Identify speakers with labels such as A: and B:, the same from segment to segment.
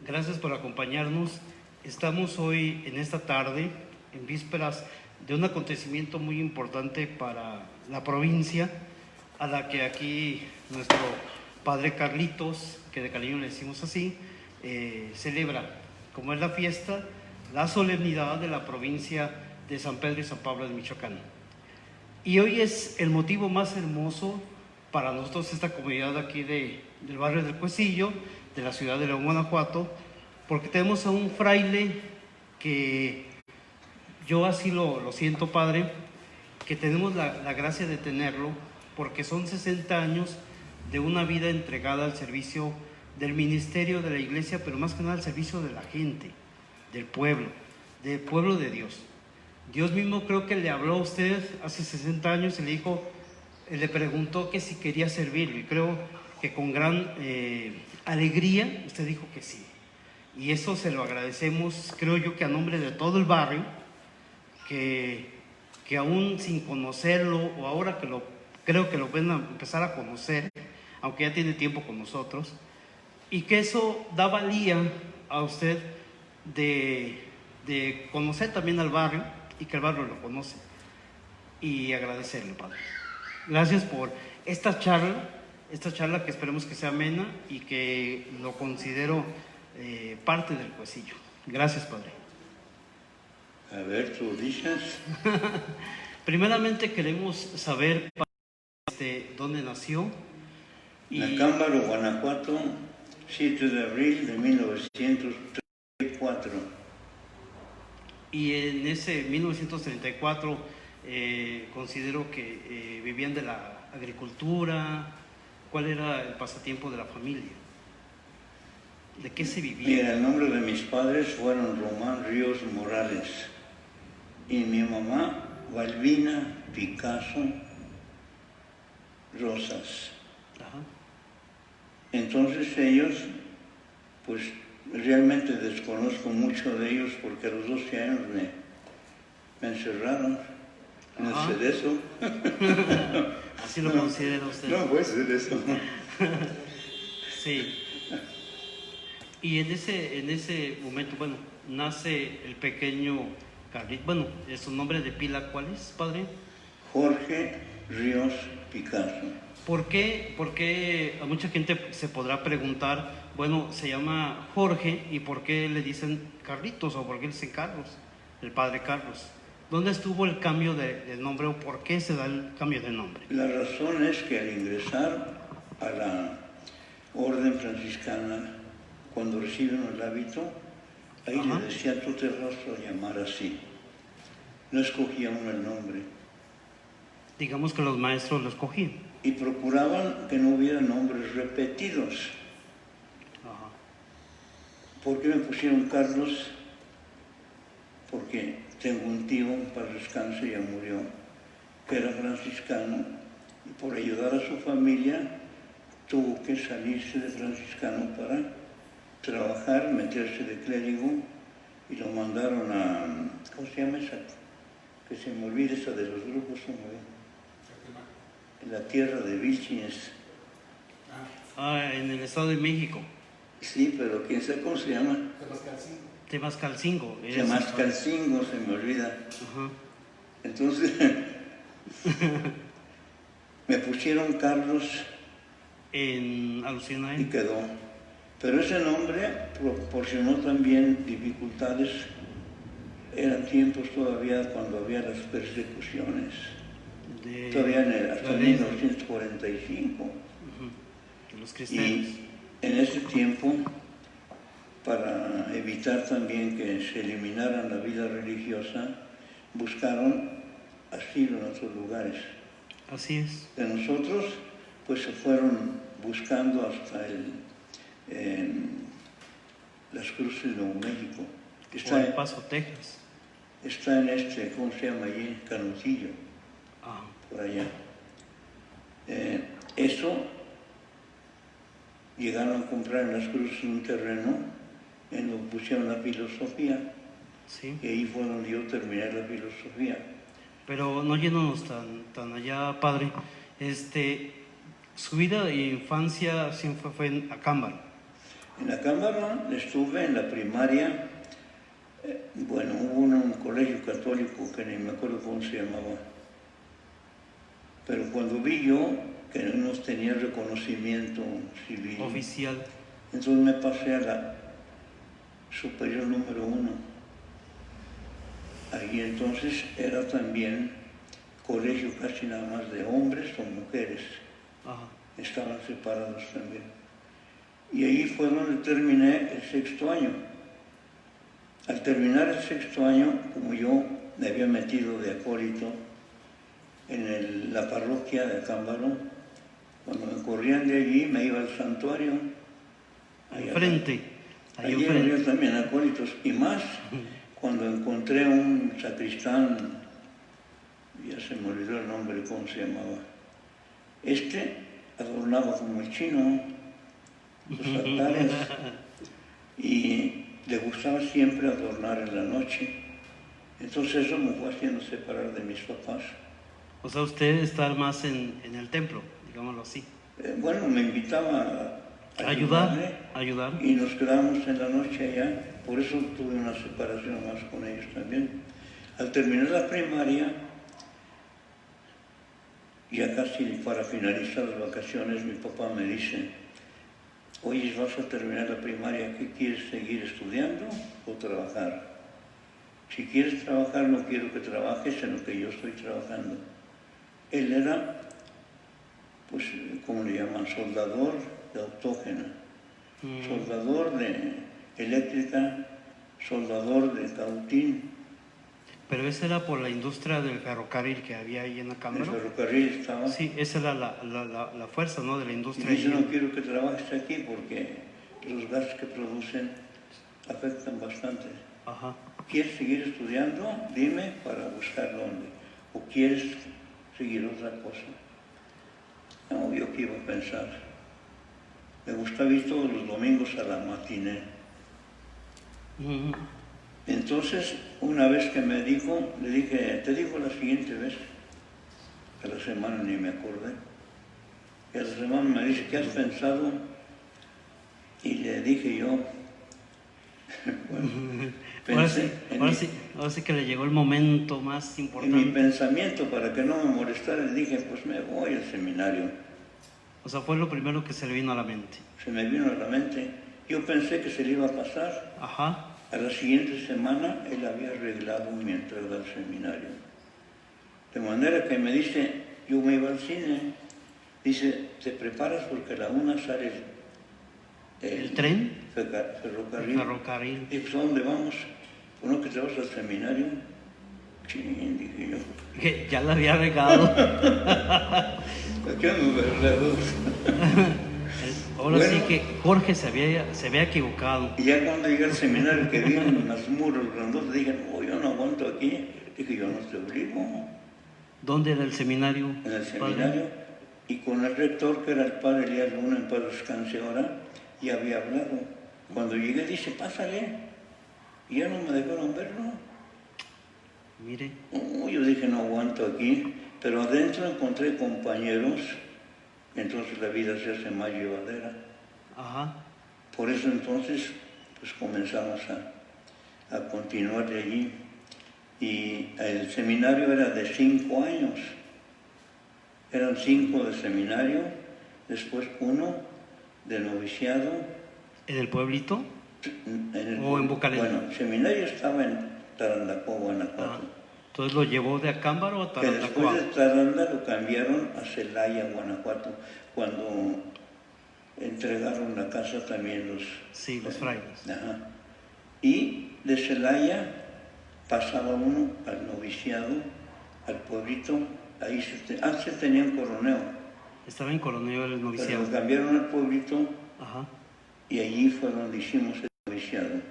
A: Gracias por acompañarnos. Estamos hoy en esta tarde, en vísperas de un acontecimiento muy importante para la provincia, a la que aquí nuestro padre Carlitos, que de cariño le decimos así, celebra, como es la fiesta, la solemnidad de la provincia de San Pedro y San Pablo de Michoacán. Y hoy es el motivo más hermoso para nosotros, esta comunidad aquí del barrio del Cuecillo, de la ciudad de León, Guanajuato, porque tenemos a un fraile que yo así lo siento, padre, que tenemos la gracia de tenerlo, porque son 60 años de una vida entregada al servicio del ministerio de la iglesia, pero más que nada al servicio de la gente, del pueblo de Dios. Dios mismo creo que le habló a usted hace 60 años y le dijo, le preguntó que si quería servirlo, y creo que con gran alegría usted dijo que sí. Y eso se lo agradecemos, creo yo, que a nombre de todo el barrio, que aún sin conocerlo, o ahora que creo que lo van a empezar a conocer, aunque ya tiene tiempo con nosotros, y que eso da valía a usted de conocer también al barrio, y que el barrio lo conoce, y agradecerle, padre. Gracias por esta charla que esperemos que sea amena y que lo considero parte del Cuecillo. Gracias, padre.
B: A ver, tú dices.
A: Primeramente queremos saber dónde nació.
B: Acámbaro, Guanajuato, 7 de abril de 1934.
A: Y en ese 1934 considero que vivían de la agricultura. ¿Cuál era el pasatiempo de la familia? ¿De qué se vivía?
B: Mira, el nombre de mis padres fueron Román Ríos Morales y mi mamá Balbina Picasso Rosas.
A: Ajá.
B: Entonces ellos, pues realmente desconozco mucho de ellos porque a los 12 años me encerraron en el cerezo.
A: ¿Así lo considera usted?
B: No puede ser eso.
A: Sí. Y en ese momento, bueno, nace el pequeño Carlitos. Bueno, ¿su nombre de pila cuál es, padre?
B: Jorge Ríos Picasso.
A: ¿Por qué a mucha gente se podrá preguntar, bueno, se llama Jorge, ¿y por qué le dicen Carlitos o por qué le dicen Carlos, el padre Carlos? ¿Dónde estuvo el cambio de nombre o por qué se da el cambio de nombre?
B: La razón es que al ingresar a la orden franciscana, cuando reciben el hábito, ahí le decía, tú te vas a llamar así. No escogía uno el nombre.
A: Digamos que los maestros lo escogían.
B: Y procuraban que no hubiera nombres repetidos.
A: Ajá.
B: ¿Por qué me pusieron Carlos? Porque tengo un tío, para descanso, ya murió, que era franciscano, y por ayudar a su familia tuvo que salirse de franciscano para trabajar, meterse de clérigo, y lo mandaron a, ¿cómo se llama esa? Que se me olvide esa de los grupos, en la tierra de Vilchines.
A: En el Estado de México.
B: Sí, pero quién sabe cómo se llama.
A: Temascalcingo.
B: Temascalcingo, se me olvida.
A: Ajá.
B: Entonces, me pusieron Carlos.
A: En alusión a él.
B: Y quedó. Pero ese nombre proporcionó también dificultades. Eran tiempos todavía cuando había las persecuciones. Todavía hasta 1945.
A: De los cristianos.
B: Y en ese tiempo, para evitar también que se eliminara la vida religiosa, buscaron asilo en otros lugares.
A: Así es.
B: De nosotros, pues se fueron buscando hasta las Cruces de Nuevo México.
A: O El Paso, Texas.
B: Está en ¿cómo se llama allí? Canutillo. Por allá. Eso llegaron a comprar en las Cruces un terreno en donde pusieron la filosofía.
A: Sí.
B: Y ahí fue donde yo terminé la filosofía.
A: Pero no yéndonos tan allá, padre. Su vida e infancia siempre fue en Acámbaro.
B: En Acámbaro estuve en la primaria. Bueno, hubo un colegio católico que ni me acuerdo cómo se llamaba. Pero cuando vi yo que no tenía reconocimiento civil,
A: Oficial.
B: entonces me pasé a la superior número 1. Allí entonces era también colegio casi nada más de hombres o mujeres.
A: Ajá.
B: Estaban separados también. Y ahí fue donde terminé el 6º año. Al terminar el 6º año, como yo me había metido de acólito en la parroquia de Acámbaro, cuando me corrían de allí me iba al santuario.
A: Enfrente. Ahí
B: Allí
A: enfrente.
B: había también acólitos, y más cuando encontré un sacristán, ya se me olvidó el nombre, cómo se llamaba. Adornaba como el chino los altares y le gustaba siempre adornar en la noche. Entonces eso me fue haciendo separar de mis papás.
A: O sea, usted está más en el templo, digámoslo así.
B: Bueno, me invitaba a ayudarle,
A: Ayudar.
B: y nos quedábamos en la noche allá. Por eso tuve una separación más con ellos también. Al terminar la primaria, ya casi para finalizar las vacaciones, mi papá me dice: oye, vas a terminar la primaria, ¿qué quieres, seguir estudiando o trabajar? Si quieres trabajar, no quiero que trabajes en lo que yo estoy trabajando. Él era, pues, ¿cómo le llaman? Soldador de autógena, soldador de eléctrica, soldador de cautín.
A: Pero esa era por la industria del ferrocarril que había ahí en
B: El
A: Acámbaro.
B: ferrocarril estaba.
A: Sí, esa era la fuerza, ¿no?, de la
B: Y
A: industria.
B: dice: no quiero que trabajes aquí porque los gases que producen afectan bastante.
A: Ajá.
B: ¿Quieres seguir estudiando? Dime para buscar dónde. ¿O quieres seguir otra cosa? No, yo qué iba a pensar. Me gustaba ir todos los domingos a la matiné. Entonces, una vez que me dijo, le dije: te digo la siguiente vez. A la semana ni me acordé. Y a la semana me dice: ¿qué has pensado? Y le dije yo, bueno, pensé
A: ahora sí que le llegó el momento más
B: en
A: importante.
B: mi pensamiento, para que no me molestara, le dije: pues me voy al seminario.
A: O sea, fue lo primero que se le vino a la mente.
B: Se me vino a la mente. Yo pensé que se le iba a pasar.
A: Ajá.
B: A la siguiente semana él había arreglado mi entrada al seminario. De manera que me dice: yo me iba al cine. Dice: te preparas porque a la 1 sale
A: ¿El tren?
B: Ferrocarril.
A: El ferrocarril.
B: ¿Y pues a dónde vamos? Pues no, que te vas al seminario. Ching, dije yo.
A: Que ya la había regado.
B: ¿Por qué me verdad?
A: Ahora
B: Bueno.
A: sí que Jorge se había equivocado.
B: Y ya cuando llegué al seminario, que vi unos muros grandotes, dije: no, yo no aguanto aquí. Dije: yo no te obligo.
A: ¿Dónde era el seminario?
B: En el
A: padre?
B: seminario. Y con el rector, que era el padre Elías Luna, en paz descanse ahora, ya había hablado. Cuando llegué, dice: pásale. Y ya no me dejaron verlo.
A: Mire.
B: Yo dije: no aguanto aquí. Pero adentro encontré compañeros. Entonces la vida se hace más llevadera.
A: Ajá.
B: Por eso entonces, pues comenzamos a continuar de allí. Y el seminario era de 5 años. Eran 5 de seminario, después 1 de noviciado.
A: ¿En el pueblito?
B: En
A: ¿O en Bucareli?
B: Bueno, el seminario estaba en Tarandacó, Guanajuato.
A: Entonces lo llevó de Acámbaro a
B: Que después
A: Tarandacó.
B: de Taranda lo cambiaron a Celaya, Guanajuato, cuando entregaron la casa también los...
A: Sí, los frailes.
B: Ajá. Y de Celaya pasaba uno al noviciado, al pueblito. Ahí antes tenían Coroneo,
A: Estaba en Coronel el
B: pero
A: noviciado.
B: lo cambiaron al pueblito
A: Ajá.
B: y allí fue donde hicimos el noviciado,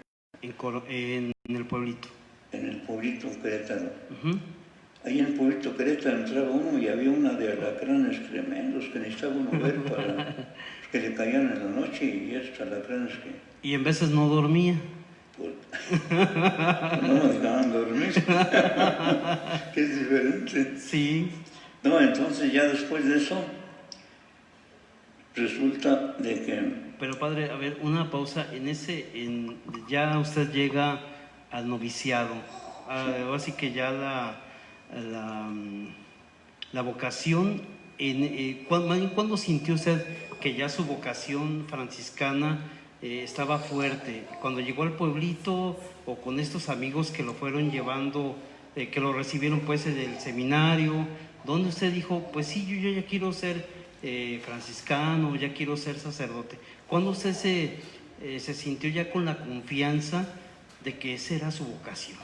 A: En el pueblito.
B: en el pueblito Querétaro.
A: Ujú.
B: Ahí en el pueblito Querétaro entraba uno y había una de alacranes tremendos que necesitaba uno ver para que le caían en la noche, y estos alacranes que...
A: Y en veces no dormía.
B: no me dejaban dormir. Que es diferente.
A: Sí.
B: No, entonces ya después de eso, resulta de que...
A: Pero padre, a ver, una pausa. Ya usted llega al noviciado. Así que ya la vocación, ¿cuándo sintió usted que ya su vocación franciscana estaba fuerte? ¿Cuando llegó al pueblito o con estos amigos que lo fueron llevando, que lo recibieron pues en el seminario? ¿Dónde usted dijo, pues sí, yo ya quiero ser franciscano, ya quiero ser sacerdote? ¿Cuándo usted se sintió ya con la confianza de que esa era su vocación?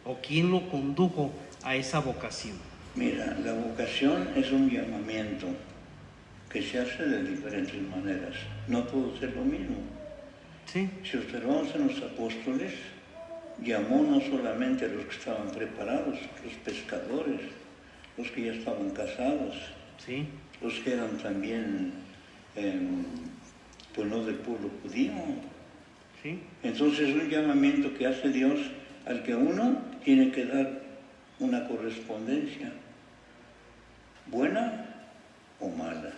A: ¿O quién lo condujo a esa vocación?
B: Mira, la vocación es un llamamiento que se hace de diferentes maneras. No todo es lo mismo.
A: Sí.
B: Si observamos en los apóstoles, llamó no solamente a los que estaban preparados, los pescadores, los que ya estaban casados,
A: Sí.
B: los que eran también, pues no del pueblo judío.
A: Sí.
B: Entonces es un llamamiento que hace Dios al que uno tiene que dar una correspondencia, buena o mala.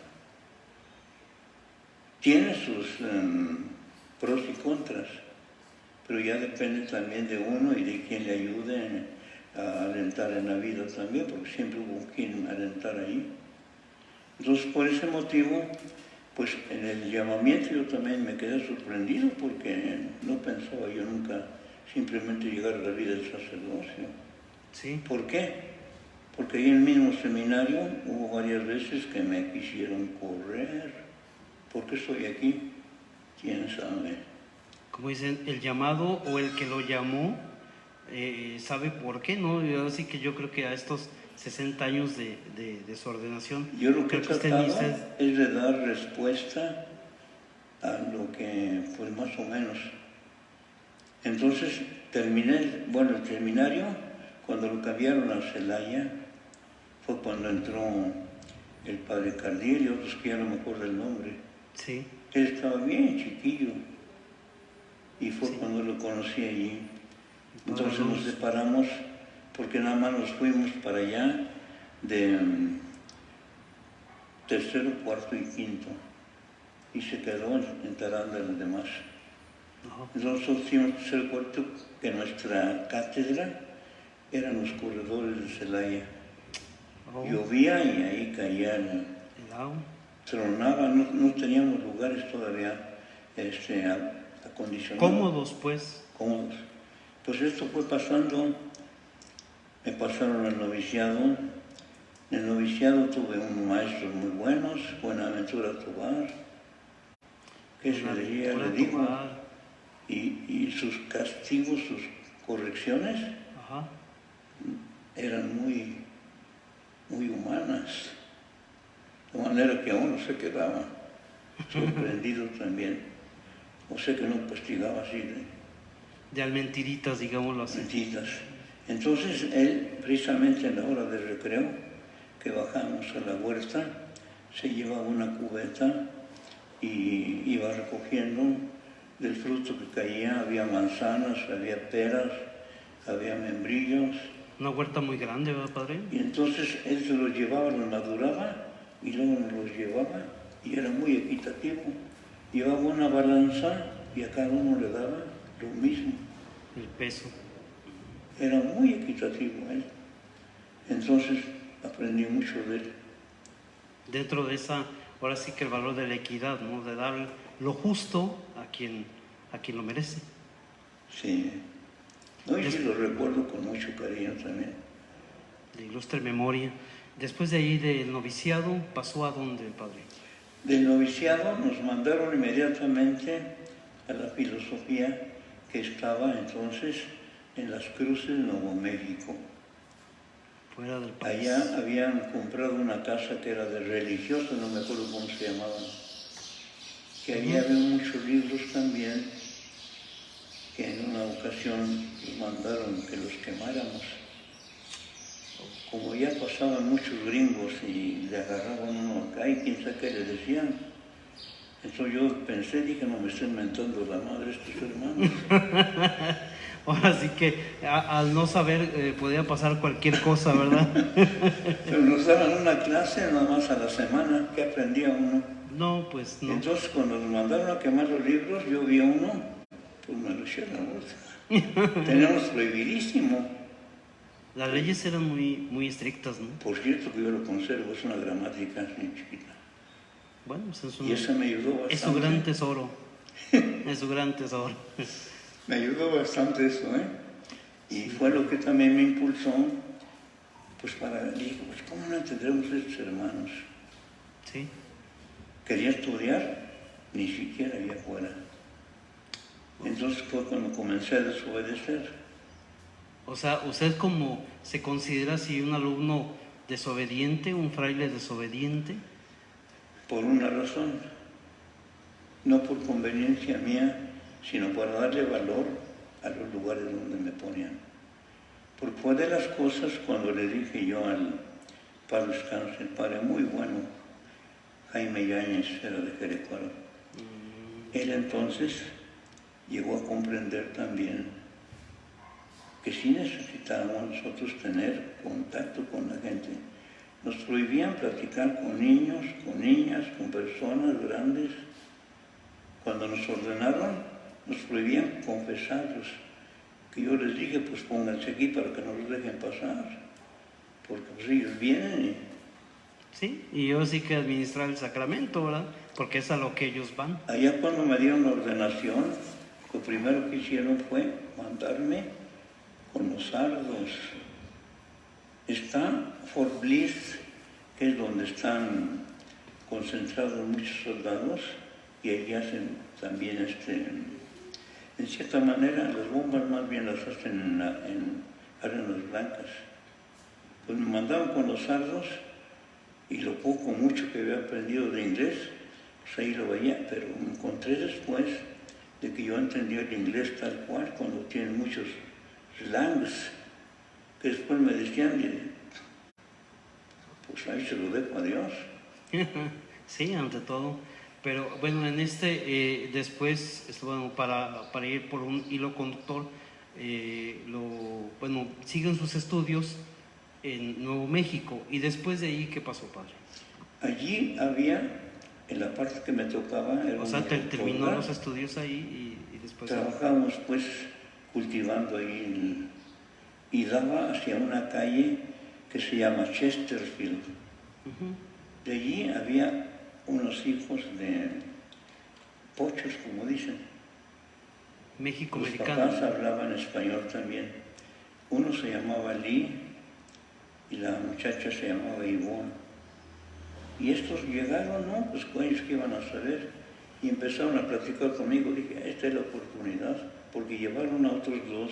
B: Tiene sus pros y contras, pero ya depende también de uno y de quien le ayude a alentar en la vida también, porque siempre hubo quien alentar ahí. Entonces, por ese motivo, pues en el llamamiento yo también me quedé sorprendido, porque no pensaba yo nunca simplemente llegar a la vida del sacerdocio.
A: Sí.
B: ¿Por qué? Porque ahí en el mismo seminario hubo varias veces que me quisieron correr. ¿Por qué estoy aquí? ¿Quién sabe?
A: Como dicen, el llamado o el que lo llamó sabe por qué, ¿no? Así que yo creo que a estos 60 años de su ordenación,
B: Yo lo que he
A: creo que
B: tratado
A: usted
B: es de dar respuesta a lo que, pues más o menos. Entonces terminé, el seminario, cuando lo cambiaron a Celaya, fue cuando entró el padre Cardiel y otros que ya no me acuerdo el nombre.
A: Sí.
B: Él estaba bien chiquillo y fue
A: Sí.
B: cuando lo conocí allí. Entonces
A: Padre
B: nos
A: Luz.
B: separamos porque nada más nos fuimos para allá de tercero, cuarto y quinto y se quedó en Taranda los demás.
A: Ajá.
B: Nosotros hicimos tercero, cuarto, que nuestra cátedra eran los corredores de Celaya.
A: Oh,
B: Llovía y ahí caía,
A: el agua.
B: tronaba, no teníamos lugares todavía acondicionados.
A: Cómodos, pues.
B: Cómodos. Pues esto fue pasando, me pasaron al noviciado. En el noviciado tuve unos maestros muy buenos, Buenaventura Tobar, que se leía, le digo, y sus castigos, sus correcciones,
A: Ajá.
B: eran muy, muy humanas, de manera que uno se quedaba sorprendido también. O sea que no castigaba así
A: De almentiritas, digámoslo así.
B: mentiras. Entonces él, precisamente en la hora de recreo, que bajamos a la huerta, se llevaba una cubeta y iba recogiendo del fruto que caía. Había manzanas, había peras, había membrillos.
A: Una huerta muy grande, ¿verdad, padre?
B: Y entonces él se los llevaba, los maduraba y luego nos los llevaba y era muy equitativo. Llevaba una balanza y a cada uno le daba lo mismo.
A: El peso.
B: Era muy equitativo él. Entonces aprendí mucho de él.
A: Dentro de esa, ahora sí que el valor de la equidad, ¿no? De dar lo justo a quien lo merece.
B: Sí. No, y sí lo recuerdo con mucho cariño también.
A: De ilustre memoria. Después de ahí del noviciado, ¿pasó a dónde, padre?
B: Del noviciado nos mandaron inmediatamente a la filosofía, que estaba entonces en Las Cruces, Nuevo México.
A: Fuera del país.
B: Allá habían comprado una casa que era de religiosos, no me acuerdo cómo se llamaban, que allá había muchos libros también, que en una ocasión mandaron que los quemáramos. Como ya pasaban muchos gringos y le agarraban uno acá y quién sabe qué le decían. Entonces yo pensé, dije, no me estén mentando la madre estos hermanos.
A: Ahora sí que al no saber podía pasar cualquier cosa, ¿verdad?
B: Pero nos daban una clase nada más a la semana, que aprendía uno.
A: No, pues no.
B: Entonces, cuando nos mandaron a quemar los libros, yo vi uno, pues me lo eché a la bolsa. Teníamos prohibidísimo.
A: Las leyes eran muy estrictas, ¿no?
B: Por cierto, que yo lo conservo, es una gramática así chiquita.
A: Bueno, pues
B: Y eso me ayudó bastante.
A: es su gran tesoro. Es su gran tesoro.
B: Me ayudó bastante eso, ¿eh? Y fue lo que también me impulsó, pues dije, pues ¿cómo no entendremos a estos hermanos?
A: Sí.
B: Quería estudiar, ni siquiera allá afuera. Entonces fue cuando comencé a desobedecer.
A: O sea, ¿usted como se considera así un alumno desobediente, un fraile desobediente?
B: Por una razón, no por conveniencia mía, sino para darle valor a los lugares donde me ponían. Porque fue de las cosas cuando le dije yo al padre Descanso, el padre muy bueno, Jaime Yáñez, era de Jerecuaro. Él entonces llegó a comprender también que sí necesitábamos nosotros tener contacto con la gente. Nos prohibían platicar con niños, con niñas, con personas grandes. Cuando nos ordenaron, nos prohibían confesarlos. Que yo les dije, pues pónganse aquí para que nos dejen pasar. Porque pues ellos vienen y...
A: Sí, y yo sí que administrar el sacramento, ¿verdad? Porque es a lo que ellos van.
B: Allá cuando me dieron la ordenación, lo primero que hicieron fue mandarme con los sardos. Está Fort Bliss, que es donde están concentrados muchos soldados, y ahí hacen también en cierta manera, las bombas más bien las hacen en arenas blancas. Pues me mandaban con los sardos, y lo poco mucho que había aprendido de inglés, pues ahí lo veía, pero me encontré después de que yo entendía el inglés tal cual, cuando tienen muchos slangs, que después me decían, pues ahí se lo dejo a Dios.
A: Sí, ante todo. Pero bueno, en después, bueno, para ir por un hilo conductor, siguen sus estudios en Nuevo México. ¿Y después de ahí qué pasó, padre?
B: Allí había, en la parte que me tocaba, era
A: o sea,
B: una
A: terminó los estudios ahí y después...
B: Trabajábamos pues cultivando ahí y daba hacia una calle que se llama Chesterfield. De allí había unos hijos de pochos, como dicen.
A: México
B: Los
A: americano.
B: papás hablaban español también. Uno se llamaba Lee y la muchacha se llamaba Ivonne. Y estos llegaron, ¿no? Pues con ellos que iban a saber. Y empezaron a platicar conmigo. Dije, esta es la oportunidad, porque llevaron a otros dos.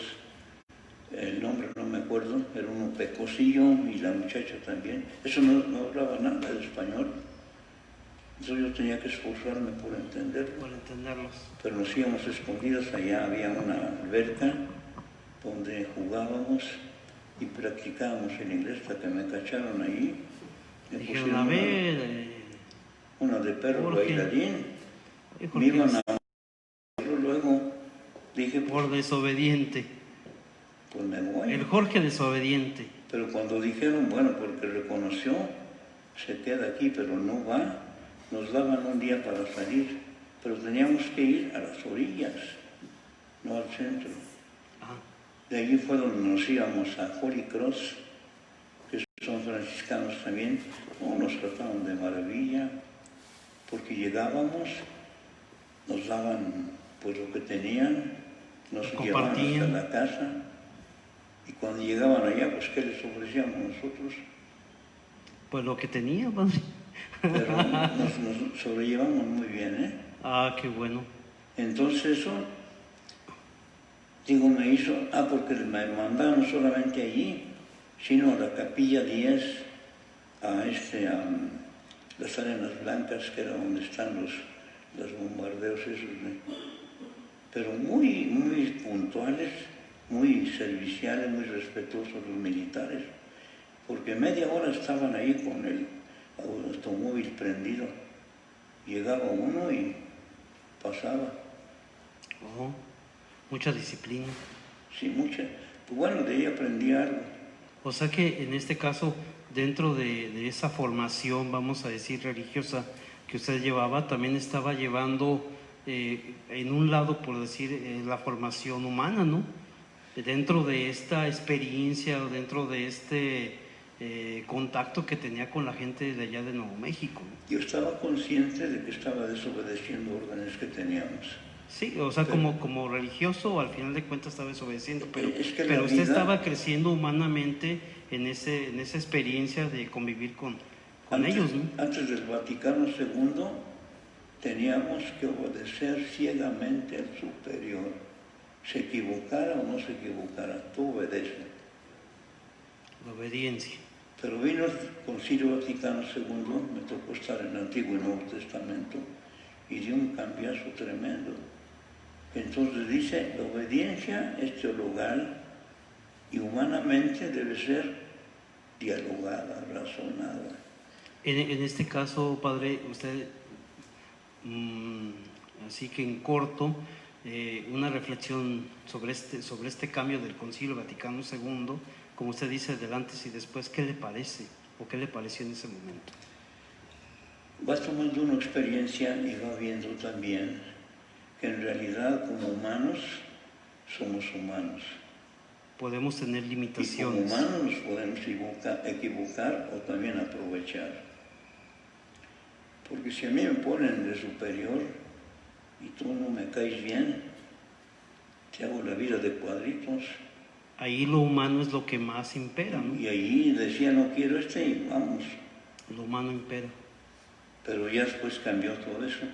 B: El nombre no me acuerdo, era uno Pecosillo y la muchacha también. Eso no hablaba nada de español. Entonces yo tenía que esforzarme por entenderlo.
A: Por entenderlos.
B: Pero nos íbamos escondidos, allá había una alberca donde jugábamos y practicábamos el inglés hasta que me cacharon ahí. Me
A: dijeron, a ver...
B: una de perro
A: Jorge,
B: bailarín.
A: Jorge,
B: Me iban a... Luego dije... Pues,
A: por desobediente.
B: Pues me voy.
A: El Jorge desobediente.
B: Pero cuando dijeron, bueno, porque reconoció, se queda aquí, pero no va, nos daban un día para salir, pero teníamos que ir a las orillas, no al centro. De allí fue donde nos íbamos a Holy Cross, que son franciscanos también. Nos trataban de maravilla, porque llegábamos, nos daban pues lo que tenían, nos llevaban hasta la casa. Y cuando llegaban allá, pues ¿qué les ofrecíamos nosotros?
A: Pues lo que tenía, padre.
B: Pero nos sobrellevamos muy bien, ¿eh?
A: Ah, qué bueno.
B: Entonces eso, digo, me hizo, porque me mandaron no solamente allí, sino a la Capilla 10, a las Arenas Blancas, que era donde están los bombardeos esos, pero muy, muy puntuales, muy serviciales, muy respetuosos los militares, porque media hora estaban ahí con el automóvil prendido. Llegaba uno y pasaba.
A: Oh, mucha disciplina.
B: Sí, mucha. Pues bueno, de ahí aprendí algo.
A: O sea que en este caso, dentro de esa formación, vamos a decir, religiosa que usted llevaba, también estaba llevando en un lado, por decir, la formación humana, ¿no? Dentro de esta experiencia, dentro de este contacto que tenía con la gente de allá de Nuevo México, ¿no?
B: Yo estaba consciente de que estaba desobedeciendo órdenes que teníamos.
A: Sí, o sea, como religioso, al final de cuentas estaba desobedeciendo,
B: Es que
A: pero
B: la
A: usted
B: vida,
A: estaba creciendo humanamente en esa experiencia de convivir con ellos, ¿no?
B: antes del Vaticano II, teníamos que obedecer ciegamente al superior. Se equivocara o no se equivocara, tú obedeces.
A: La obediencia.
B: Pero vino el Concilio Vaticano II, me tocó estar en el Antiguo y Nuevo Testamento, y dio un cambiazo tremendo. Entonces dice, la obediencia es teologal y humanamente debe ser dialogada, razonada.
A: En este caso, padre, usted, así que en corto, una reflexión sobre este cambio del Concilio Vaticano II, como usted dice, del antes y después, ¿qué le parece o qué le pareció en ese momento?
B: Vas tomando una experiencia y vas viendo también que en realidad como humanos somos humanos.
A: Podemos tener
B: Y como
A: limitaciones.
B: humanos nos podemos equivocar o también aprovechar. Porque si a mí me ponen de superior y tú no me caes bien, te hago la vida de cuadritos.
A: Ahí lo humano es lo que más impera, ¿no?
B: Y ahí decía, no quiero y vamos.
A: Lo humano impera.
B: Pero ya después cambió todo eso.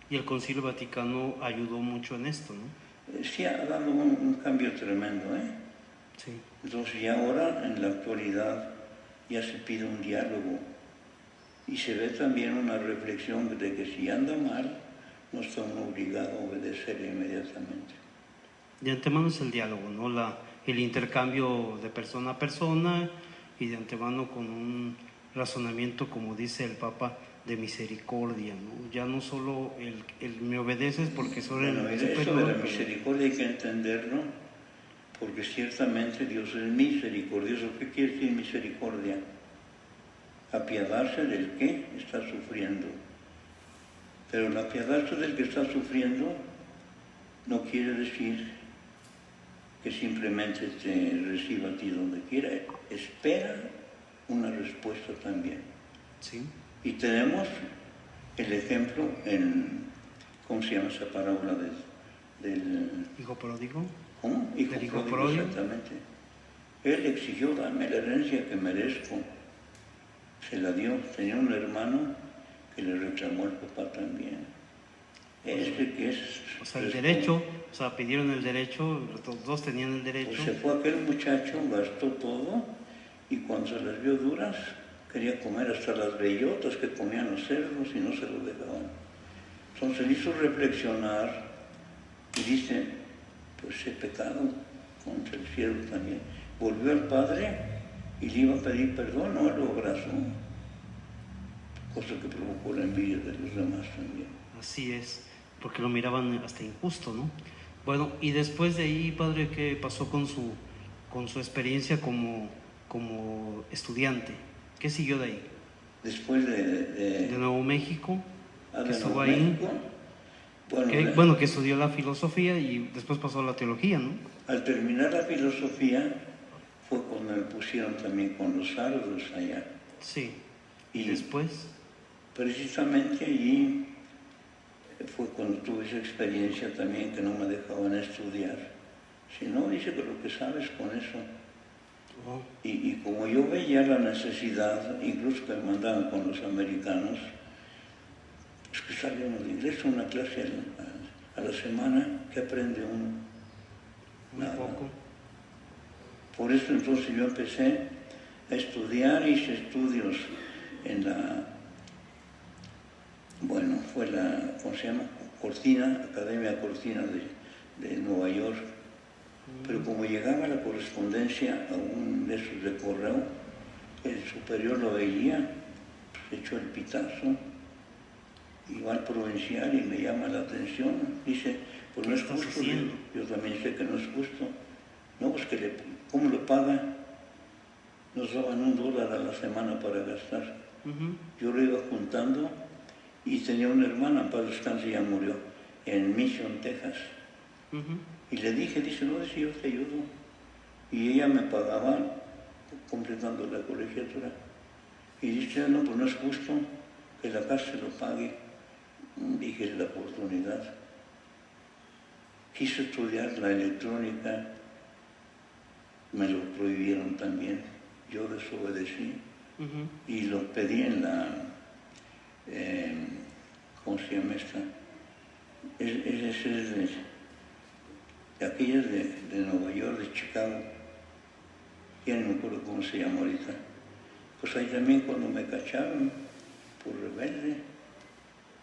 A: Y el Concilio Vaticano ayudó mucho en esto, ¿no?
B: Sí, ha dado un cambio tremendo, ¿eh?
A: Sí.
B: Entonces ya ahora, en la actualidad, ya se pide un diálogo. Y se ve también una reflexión de que si anda mal, no está uno obligado a obedecerle inmediatamente.
A: De antemano es el diálogo, ¿no? El intercambio de persona a persona y de antemano con un razonamiento, como dice el Papa, de misericordia, ¿no? Ya no solo el me obedeces porque soy el superior.
B: Eso de la misericordia hay que entenderlo, porque ciertamente Dios es misericordioso. ¿Qué quiere decir misericordia? Apiadarse del que está sufriendo. Pero el apiadarse del que está sufriendo no quiere decir que simplemente te reciba a ti donde quiera. Espera una respuesta también.
A: Sí.
B: Y tenemos el ejemplo ¿cómo se llama esa parábola del
A: Hijo pródigo.
B: ¿cómo? Hijo pródigo, exactamente. Él exigió, dame la herencia que merezco. Se la dio. Tenía un hermano que le reclamó al papá también. Que es...
A: O sea, el derecho, o sea, pidieron el derecho, los dos tenían el derecho.
B: Pues se fue aquel muchacho, gastó todo, y cuando se las vio duras, quería comer hasta las bellotas que comían los cerdos y no se lo dejaban. Entonces hizo reflexionar y dice, pues he pecado contra el cielo también. Volvió al padre y le iba a pedir perdón, no lo abrazó, cosa que provocó la envidia de los demás también.
A: Así es, porque lo miraban hasta injusto, ¿no? Bueno, y después de ahí, padre, ¿qué pasó con su experiencia como estudiante? ¿Qué siguió de ahí?
B: Después de
A: Nuevo México, que estuvo
B: ahí.
A: México, que estudió la filosofía y después pasó a la teología, ¿no?
B: Al terminar la filosofía fue cuando me pusieron también con los sardos allá.
A: Sí. ¿Y después?
B: Precisamente allí fue cuando tuve esa experiencia también que no me dejaban estudiar. Si no, dice que lo que sabes con eso.
A: Oh.
B: Y como yo veía la necesidad, incluso que me mandaban con los americanos, es que sale uno de inglés, una clase a la semana, que aprende uno.
A: Muy poco.
B: Por eso entonces yo empecé a estudiar, hice estudios en ¿cómo se llama? Academia Cortina de Nueva York. Pero como llegaba la correspondencia a un de esos de correo, el superior lo veía, pues echó el pitazo, iba al provincial y me llama la atención. Dice, pues no es justo. Yo también sé que no es justo. No, pues ¿cómo lo paga? Nos daban $1 a la semana para gastar. Yo lo iba juntando Y tenía una hermana, en paz descanse, ya murió, en Mission, Texas. Y le dije, dice, no, dice, yo te ayudo. Y ella me pagaba completando la colegiatura. Y dice, no, pues no es justo que la casa se lo pague. Dije, la oportunidad. Quise estudiar la electrónica, me lo prohibieron también. Yo desobedecí y lo pedí en la, ¿cómo se llama esta? Es de aquellas de Nueva York, de Chicago. Ya no me acuerdo cómo se llama ahorita. Pues ahí también cuando me cacharon por rebelde.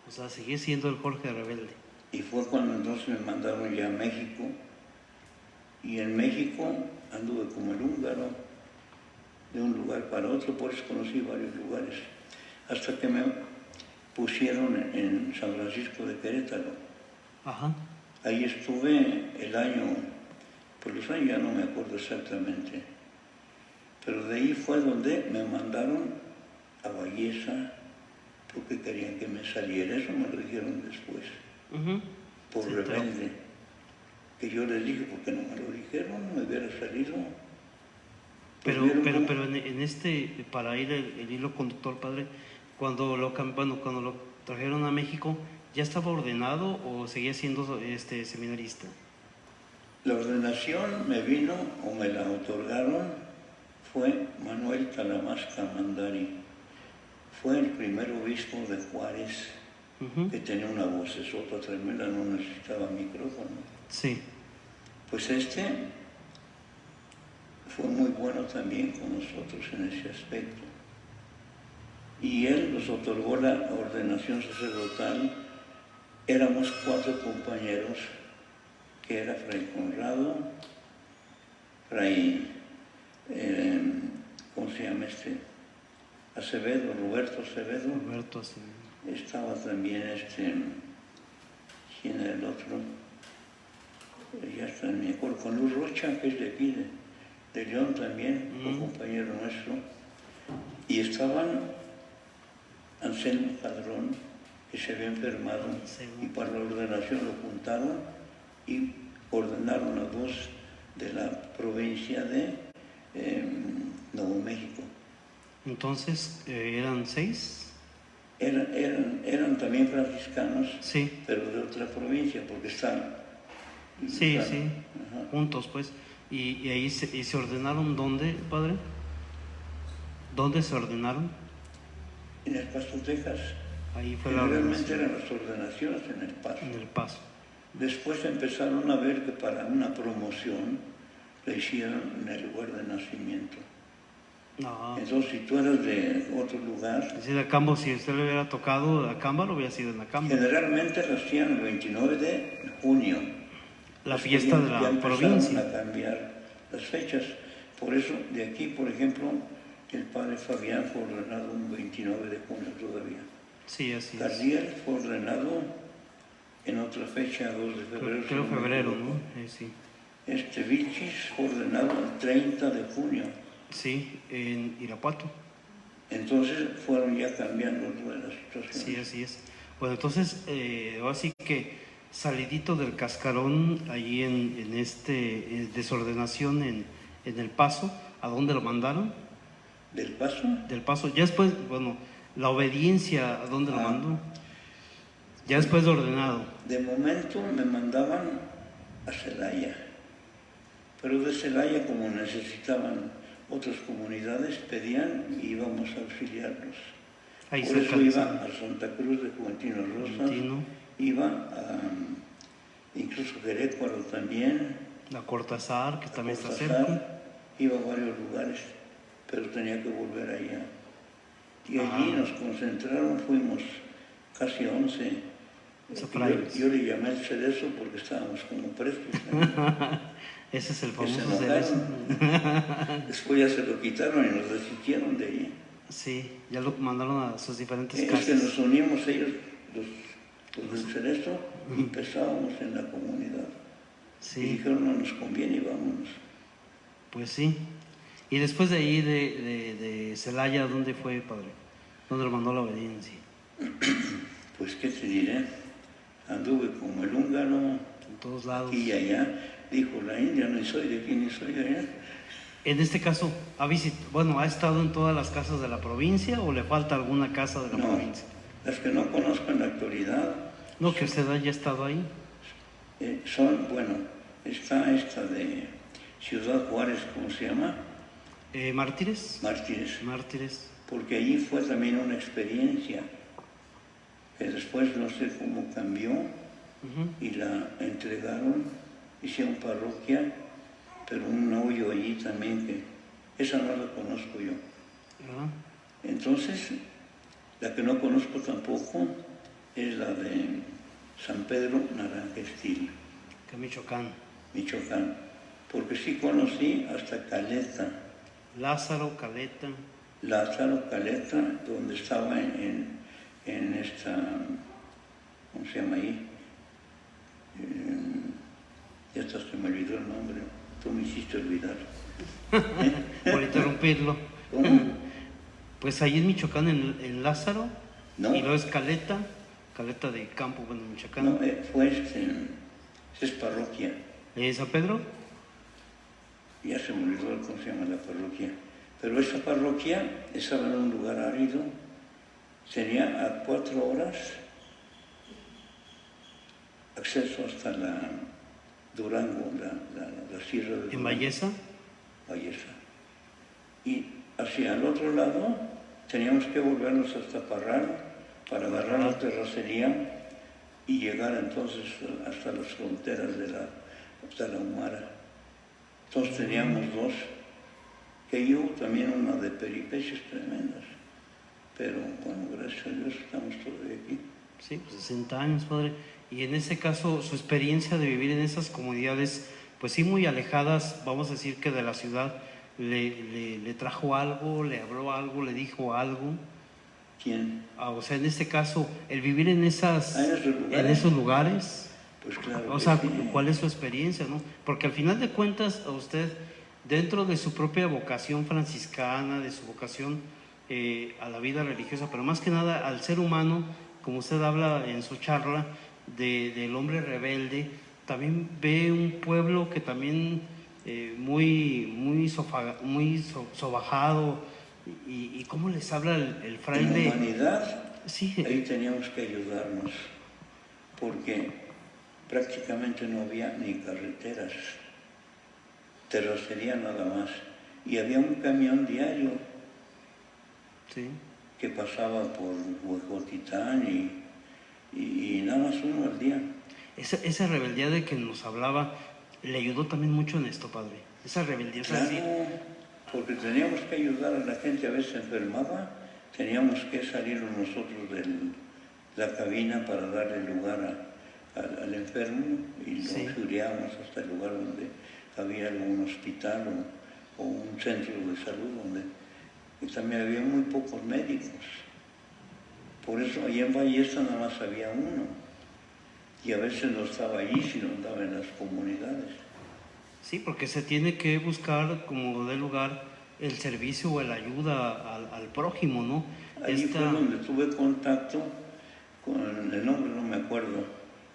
A: O sea, seguí siendo el Jorge rebelde.
B: Y fue cuando entonces me mandaron ya a México. Y en México anduve como el húngaro, de un lugar para otro, por eso conocí varios lugares. Hasta que me pusieron en San Francisco de Querétaro.
A: Ajá.
B: Ahí estuve el año, por los años ya no me acuerdo exactamente. Pero de ahí fue donde me mandaron a Belleza, porque querían que me saliera. Eso me lo dijeron después, por
A: Sí,
B: rebelde. Que yo les dije, ¿por qué no me lo dijeron? No me hubiera salido. Pues
A: pero en este, para ir el hilo conductor, padre, cuando lo trajeron a México, ¿ya estaba ordenado o seguía siendo seminarista?
B: La ordenación me vino, o me la otorgaron, fue Manuel Talamasca Mandari. Fue el primer obispo de Juárez, que tenía una vocesota tremenda, no necesitaba micrófono.
A: Sí.
B: Pues fue muy bueno también con nosotros en ese aspecto. Y él nos otorgó la ordenación sacerdotal. Éramos 4 compañeros, que era Fray Conrado, Fray, ¿cómo se llama este? Acevedo, Roberto Acevedo.
A: Roberto Acevedo.
B: Estaba también ¿quién era el otro? Ya está, me acuerdo, con Luz Rocha, que es de aquí, de León también, un compañero nuestro. Y estaban Anselmo Padrón, que se había enfermado, y para la ordenación lo juntaron y ordenaron a 2 de la provincia de Nuevo México.
A: Entonces, ¿eran 6?
B: Eran también franciscanos,
A: Sí.
B: pero de otra provincia, porque están...
A: Sí, juntos pues. ¿Y ahí se ordenaron dónde, padre? ¿Dónde se ordenaron?
B: En El Paso, Texas.
A: Ahí fue la
B: Generalmente
A: ordenación.
B: eran las ordenaciones en El Paso.
A: En El Paso.
B: Después empezaron a ver que para una promoción la hicieron en el lugar de nacimiento.
A: No.
B: Entonces, si tú eras de otro lugar...
A: Es decir, Acambo, si usted le hubiera tocado Acamba, lo hubiera sido en Acamba.
B: Generalmente lo hacían el 29 de junio.
A: La
B: Después
A: fiesta de
B: ya
A: la provincia.
B: a cambiar las fechas. Por eso, de aquí, por ejemplo, el padre Fabián fue ordenado un 29 de junio todavía.
A: Sí, así es.
B: Cardiel fue ordenado en otra fecha, 2 de febrero.
A: Creo febrero, ¿no? Sí.
B: Vilchis fue ordenado el 30 de junio.
A: Sí, en Irapuato.
B: Entonces fueron ya cambiando toda la situación.
A: Sí, así es. Bueno, entonces, ahora sí que salidito del cascarón, allí en desordenación en El Paso, ¿a dónde lo mandaron?
B: ¿Del Paso?
A: Del Paso. Ya después, bueno, la obediencia, ¿a dónde lo mandó? Ya después de ordenado.
B: De momento me mandaban a Celaya, pero de Celaya, como necesitaban otras comunidades, pedían y íbamos a auxiliarlos.
A: Ahí
B: Por eso iba a Santa Cruz de Juventino Rosas, iba a incluso Querétaro también.
A: La Cortázar, que también está
B: Cortázar,
A: cerca.
B: iba a varios lugares, pero tenía que volver allá. Y allí nos concentraron, fuimos casi 11. Yo le llamé el cerezo porque estábamos como presos.
A: Ese es el
B: Que se
A: famoso cerezo.
B: Después ya se lo quitaron y nos desistieron de allí.
A: Sí, ya lo mandaron a sus diferentes
B: Es
A: casas.
B: que nos unimos ellos, los del cerezo, y empezábamos en la comunidad.
A: Sí.
B: Y dijeron, no nos conviene y vámonos.
A: Pues sí. Y después de ahí, de Celaya, ¿dónde fue, padre? ¿Dónde lo mandó la obediencia?
B: Pues, ¿qué te diré? Anduve como el húngaro,
A: En todos lados.
B: aquí y allá. Dijo la India, ni soy de aquí ni soy de allá.
A: En este caso, ¿ha estado en todas las casas de la provincia o le falta alguna casa de la
B: No,
A: provincia?
B: las que no conozco en la actualidad
A: No, que usted haya estado ahí.
B: son, bueno, está esta de Ciudad Juárez, ¿cómo se llama?
A: ¿Mártires?
B: Mártires.
A: Mártires.
B: Porque allí fue también una experiencia que después no sé cómo cambió y la entregaron, hicieron parroquia, pero un hoyo allí también que esa no la conozco yo.
A: ¿Verdad?
B: Entonces, la que no conozco tampoco es la de San Pedro Naranjestil,
A: Que Michoacán.
B: Michoacán, porque sí conocí hasta Caleta,
A: Lázaro, Caleta.
B: Lázaro, Caleta, donde estaba en esta, ¿cómo se llama ahí? Ya hasta se me olvidó el nombre, tú me hiciste olvidar.
A: Por interrumpirlo.
B: ¿Cómo?
A: Pues ahí en Michoacán, en Lázaro.
B: No.
A: Y luego es Caleta. Caleta de Campo, bueno, Michoacán.
B: No, fue es parroquia.
A: ¿San Pedro?
B: Ya se me olvidó cómo se llama la parroquia. Pero esa parroquia estaba en un lugar árido, tenía a 4 horas acceso hasta la Durango, la sierra de Durango.
A: ¿En Valleza?
B: Valleza. Y hacia el otro lado teníamos que volvernos hasta Parral para agarrar la terracería y llegar entonces hasta las fronteras de la Tarahumara. Entonces teníamos 2, que hubo también una de peripecias tremendas, pero bueno, gracias a Dios estamos todavía aquí.
A: Sí, pues 60 años, padre. Y en ese caso, su experiencia de vivir en esas comunidades, pues sí, muy alejadas, vamos a decir que de la ciudad, ¿le trajo algo, le habló algo, le dijo algo?
B: ¿Quién?
A: O sea, en este caso, el vivir en
B: ¿En
A: esos lugares,
B: Pues claro.
A: o sea,
B: sí.
A: ¿cuál es su experiencia, no? Porque al final de cuentas, a usted, dentro de su propia vocación franciscana, de su vocación a la vida religiosa, pero más que nada al ser humano, como usted habla en su charla, del hombre rebelde, también ve un pueblo que también muy sobajado, y cómo les habla el fraile.
B: En la humanidad,
A: Sí,
B: ahí teníamos que ayudarnos, porque prácticamente no había ni carreteras, terracería nada más, y había un camión diario
A: sí.
B: que pasaba por Huejotitán y nada más uno al día.
A: Esa rebeldía de que nos hablaba le ayudó también mucho en esto, padre. Esa rebeldía,
B: Claro,
A: es decir,
B: porque teníamos que ayudar a la gente, a veces enfermaba, teníamos que salir nosotros de la cabina para darle lugar al enfermo y lo auxiliábamos hasta el lugar donde había algún hospital o un centro de salud donde también había muy pocos médicos. Por eso allá en Valleza nada más había uno y a veces no estaba allí, sino andaba en las comunidades.
A: sí, porque se tiene que buscar como de lugar el servicio o la ayuda al prójimo, ¿no?
B: Allí fue donde tuve contacto con, el nombre no me acuerdo,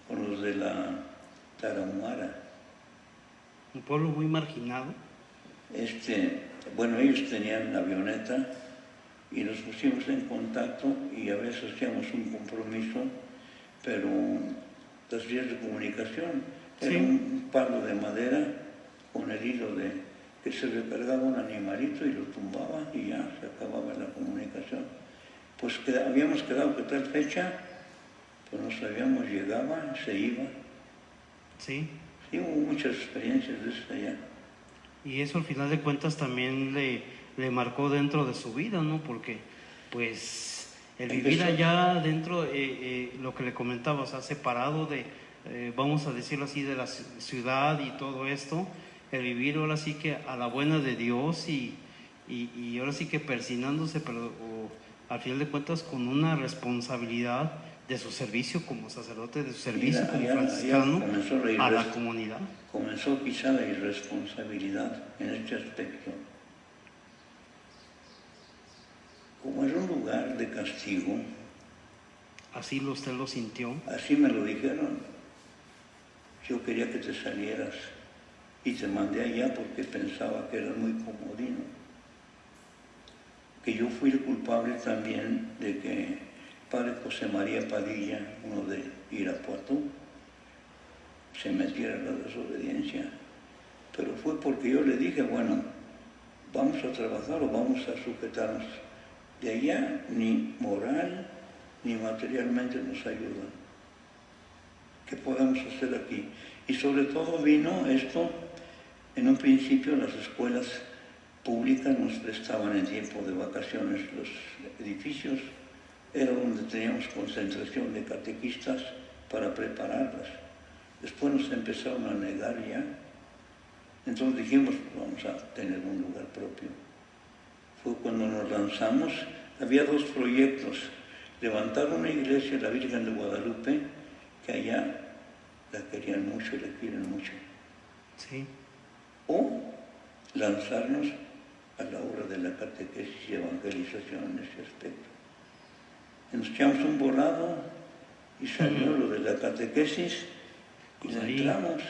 B: con los de la Tarahumara.
A: Un pueblo muy marginado.
B: Bueno, ellos tenían avioneta y nos pusimos en contacto y a veces hacíamos un compromiso, pero las vías de comunicación era un palo de madera con el hilo que se recargaba un animalito y lo tumbaba y ya se acababa la comunicación. Pues habíamos quedado que tal fecha, pues no sabíamos, llegaba, se iba.
A: Sí.
B: Sí, hubo muchas experiencias de eso allá.
A: Y eso al final de cuentas también le marcó dentro de su vida, ¿no? Porque pues el vivir allá dentro, lo que le comentaba, o sea, separado de, vamos a decirlo así, de la ciudad y todo esto, el vivir ahora sí que a la buena de Dios y ahora sí que persinándose, pero al final de cuentas con una responsabilidad de su servicio como sacerdote, de su servicio como franciscano a la comunidad.
B: Comenzó quizá la irresponsabilidad en este aspecto. Como era un lugar de castigo,
A: Así usted lo sintió.
B: Así me lo dijeron. Yo quería que te salieras y te mandé allá porque pensaba que eras muy comodino. Que yo fui el culpable también de que padre José María Padilla, uno de Irapuato, se metiera en la desobediencia. Pero fue porque yo le dije, bueno, vamos a trabajar o vamos a sujetarnos. De allá ni moral ni materialmente nos ayudan. ¿Qué podemos hacer aquí? Y sobre todo vino esto, en un principio las escuelas públicas nos prestaban en tiempo de vacaciones los edificios, era donde teníamos concentración de catequistas para prepararlas. Después nos empezaron a negar ya, entonces dijimos, pues vamos a tener un lugar propio. Fue cuando nos lanzamos, había dos proyectos, levantar una iglesia, la Virgen de Guadalupe, que allá la querían mucho y la quieren mucho.
A: Sí.
B: O lanzarnos a la obra de la catequesis y evangelización en ese aspecto. Nos echamos un volado y salió lo de la catequesis y la entramos.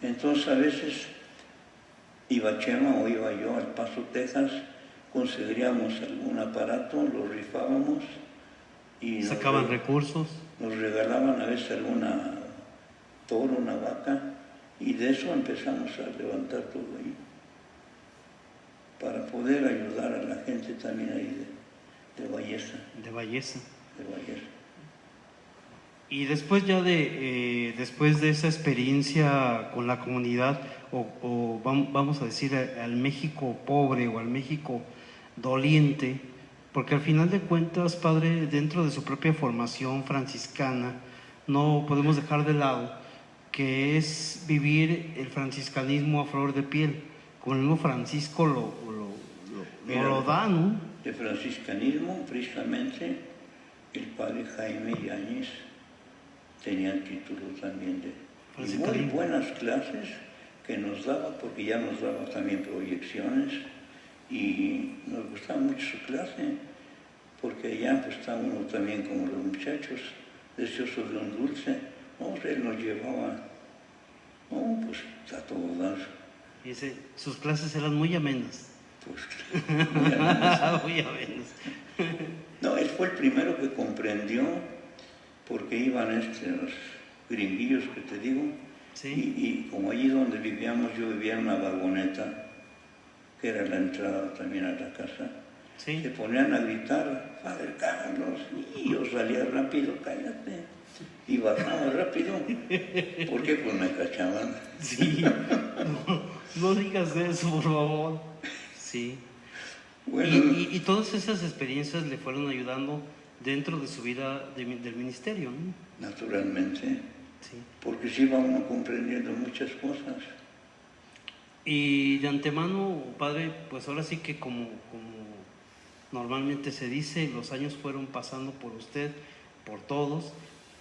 B: Entonces a veces iba Chema o iba yo al Paso, Texas, conseguiríamos algún aparato, lo rifábamos y
A: sacaban recursos.
B: Nos regalaban a veces alguna toro, una vaca, y de eso empezamos a levantar todo ahí, para poder ayudar a la gente también ahí de Valleza.
A: De Valleza.
B: De Valleza.
A: Y después ya después de esa experiencia con la comunidad, o vamos a decir al México pobre o al México doliente, porque al final de cuentas, padre, dentro de su propia formación franciscana, no podemos dejar de lado que es vivir el franciscanismo a flor de piel, como el mismo Francisco lo da, ¿no?
B: De franciscanismo, precisamente, el padre Jaime Yáñez tenía título también de muy buenas clases que nos daba, porque ya nos daba también proyecciones y nos gustaba mucho su clase, porque allá pues está uno también como los muchachos, deseosos de un dulce. No, él nos llevaba, no, pues a todo dar.
A: Y sus clases eran muy amenas.
B: Pues muy amenas.
A: Muy amenas.
B: No, él fue el primero que comprendió, porque iban los gringuillos que te digo,
A: ¿sí?
B: Y como allí donde vivíamos, yo vivía en una vagoneta, que era la entrada también a la casa,
A: ¿sí?
B: Se ponían a gritar, Padre Carlos, y yo salía rápido, cállate, y bajaba rápido, porque pues me cachaban.
A: Sí, no digas eso, por favor. Sí. Bueno, y todas esas experiencias le fueron ayudando dentro de su vida del ministerio, ¿no?
B: Naturalmente,
A: sí.
B: Porque sí va uno comprendiendo muchas cosas.
A: Y de antemano, padre, pues ahora sí que como normalmente se dice, los años fueron pasando por usted, por todos,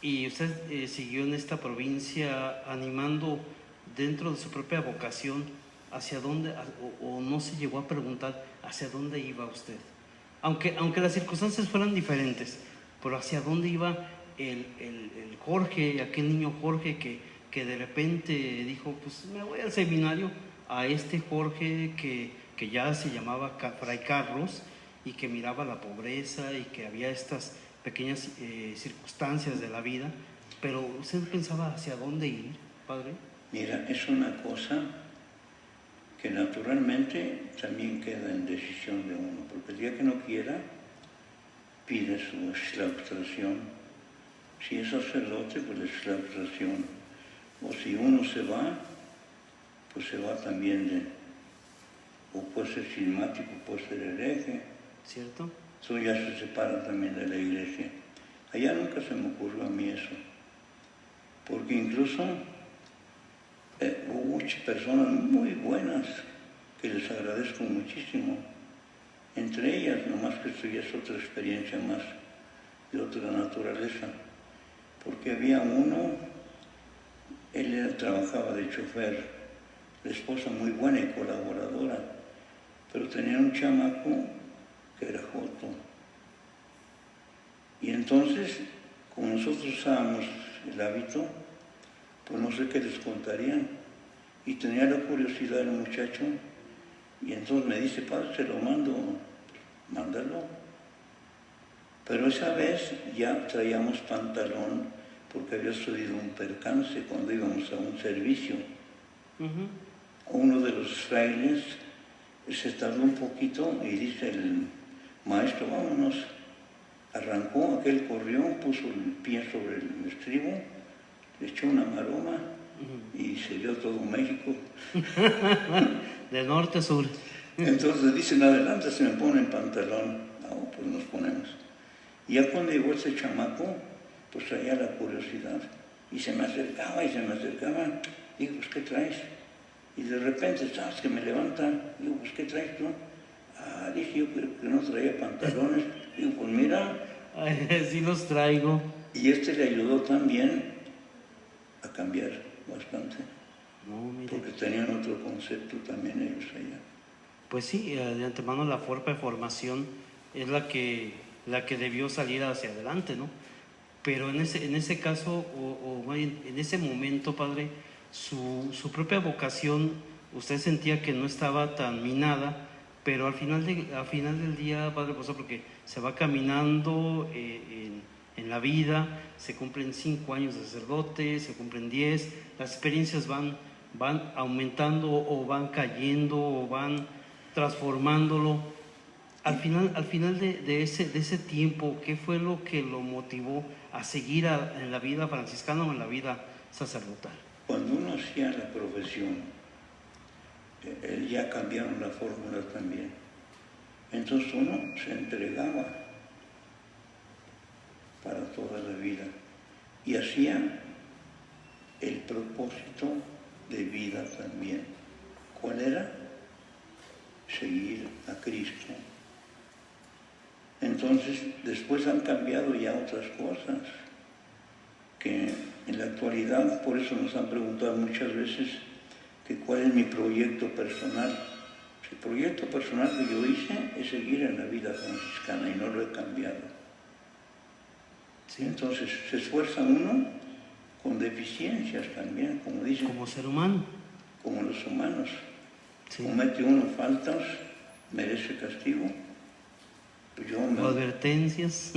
A: y usted siguió en esta provincia animando dentro de su propia vocación hacia dónde, o no se llegó a preguntar hacia dónde iba usted. Aunque las circunstancias fueran diferentes, pero hacia dónde iba el Jorge, aquel niño Jorge que de repente dijo, pues me voy al seminario, a este Jorge que ya se llamaba Fray Carlos y que miraba la pobreza y que había estas pequeñas circunstancias de la vida, pero ¿usted pensaba hacia dónde ir, padre?
B: Mira, es una cosa que naturalmente también queda en decisión de uno, porque el día que no quiera, pide su exclaustración. Si es sacerdote, pues la exclaustración. O si uno se va, pues se va también o puede ser cismático, puede ser hereje.
A: ¿Cierto?
B: Eso ya se separa también de la iglesia. Allá nunca se me ocurrió a mí eso, porque incluso hubo muchas personas muy buenas que les agradezco muchísimo. Entre ellas, nomás que esto ya es otra experiencia más de otra naturaleza, porque había uno, él trabajaba de chofer, la esposa muy buena y colaboradora, pero tenía un chamaco que era joto. Y entonces como nosotros usábamos el hábito, pues no sé qué les contarían. Y tenía la curiosidad el muchacho, y entonces me dice, padre, se lo mando, mándalo. Pero esa vez ya traíamos pantalón, porque había sucedido un percance cuando íbamos a un servicio. Uno de los frailes se tardó un poquito y dice el maestro, vámonos. Arrancó, aquel corrió, puso el pie sobre el estribo, le echó una maroma y se vio todo México.
A: De norte a sur.
B: Entonces dicen, adelante, se me pone el pantalón. No, pues nos ponemos. Y ya cuando llegó ese chamaco, pues traía la curiosidad. Y se me acercaba y se me acercaba. Digo, pues, ¿qué traes? Y de repente, ¿sabes? Que me levantan. Digo, pues, ¿qué traes tú? Ah, dije, yo creo que no traía pantalones. Digo, pues mira.
A: Sí los traigo.
B: Y este le ayudó también a cambiar bastante.
A: No, mire.
B: Porque tenían otro concepto también ellos allá.
A: Pues sí, de antemano la fuerza de formación es la que debió salir hacia adelante, ¿no? Pero en ese caso, en ese momento, padre, su propia vocación, usted sentía que no estaba tan minada, pero al final del día, padre, pues, porque se va caminando en la vida, se cumplen 5 años de sacerdote, se cumplen 10, las experiencias van aumentando o van cayendo o van transformándolo. Al final de ese tiempo, ¿qué fue lo que lo motivó a seguir en la vida franciscana o en la vida sacerdotal?
B: Cuando uno hacía la profesión, ya cambiaron la fórmula también. Entonces uno se entregaba para toda la vida y hacía el propósito de vida también. ¿Cuál era? Seguir a Cristo. Entonces, después han cambiado ya otras cosas, que en la actualidad, por eso nos han preguntado muchas veces que cuál es mi proyecto personal. El proyecto personal que yo hice es seguir en la vida franciscana y no lo he cambiado.
A: Sí.
B: Entonces, se esfuerza uno con deficiencias también, como dicen.
A: Como ser humano.
B: Como los humanos.
A: Sí.
B: Comete uno faltas, merece castigo. Pues yo me...
A: Advertencias.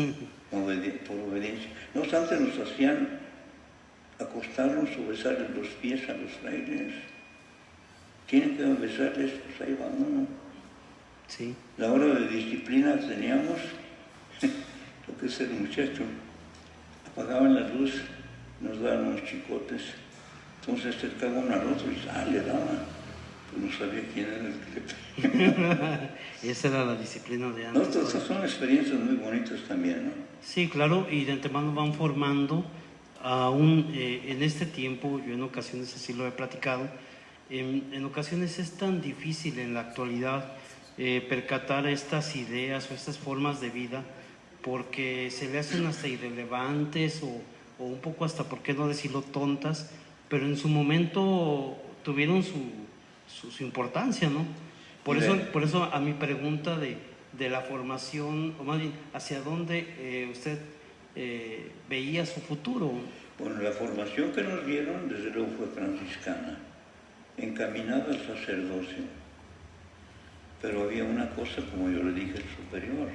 B: por obediencia. No obstante, nos hacían acostarnos o besarles los pies a los frailes. Tienen que besarles, pues ahí va uno.
A: Sí.
B: La hora de disciplina teníamos, lo que es el muchacho, apagaban la luz, nos daban unos chicotes, entonces se acercaba uno al otro y le daban. Pues no sabía quién era el que le...
A: Esa era la disciplina de antes.
B: No, estas son experiencias muy bonitas también, ¿no?
A: Sí, claro, y de antemano van formando aún en este tiempo, yo en ocasiones así lo he platicado, en ocasiones es tan difícil en la actualidad percatar estas ideas o estas formas de vida porque se le hacen hasta irrelevantes o un poco hasta, por qué no decirlo, tontas, pero en su momento tuvieron su importancia, ¿no? Por eso a mi pregunta de la formación, o más bien, ¿hacia dónde usted veía su futuro?
B: Bueno, la formación que nos dieron, desde luego, fue franciscana, encaminada al sacerdocio. Pero había una cosa, como yo le dije, superior.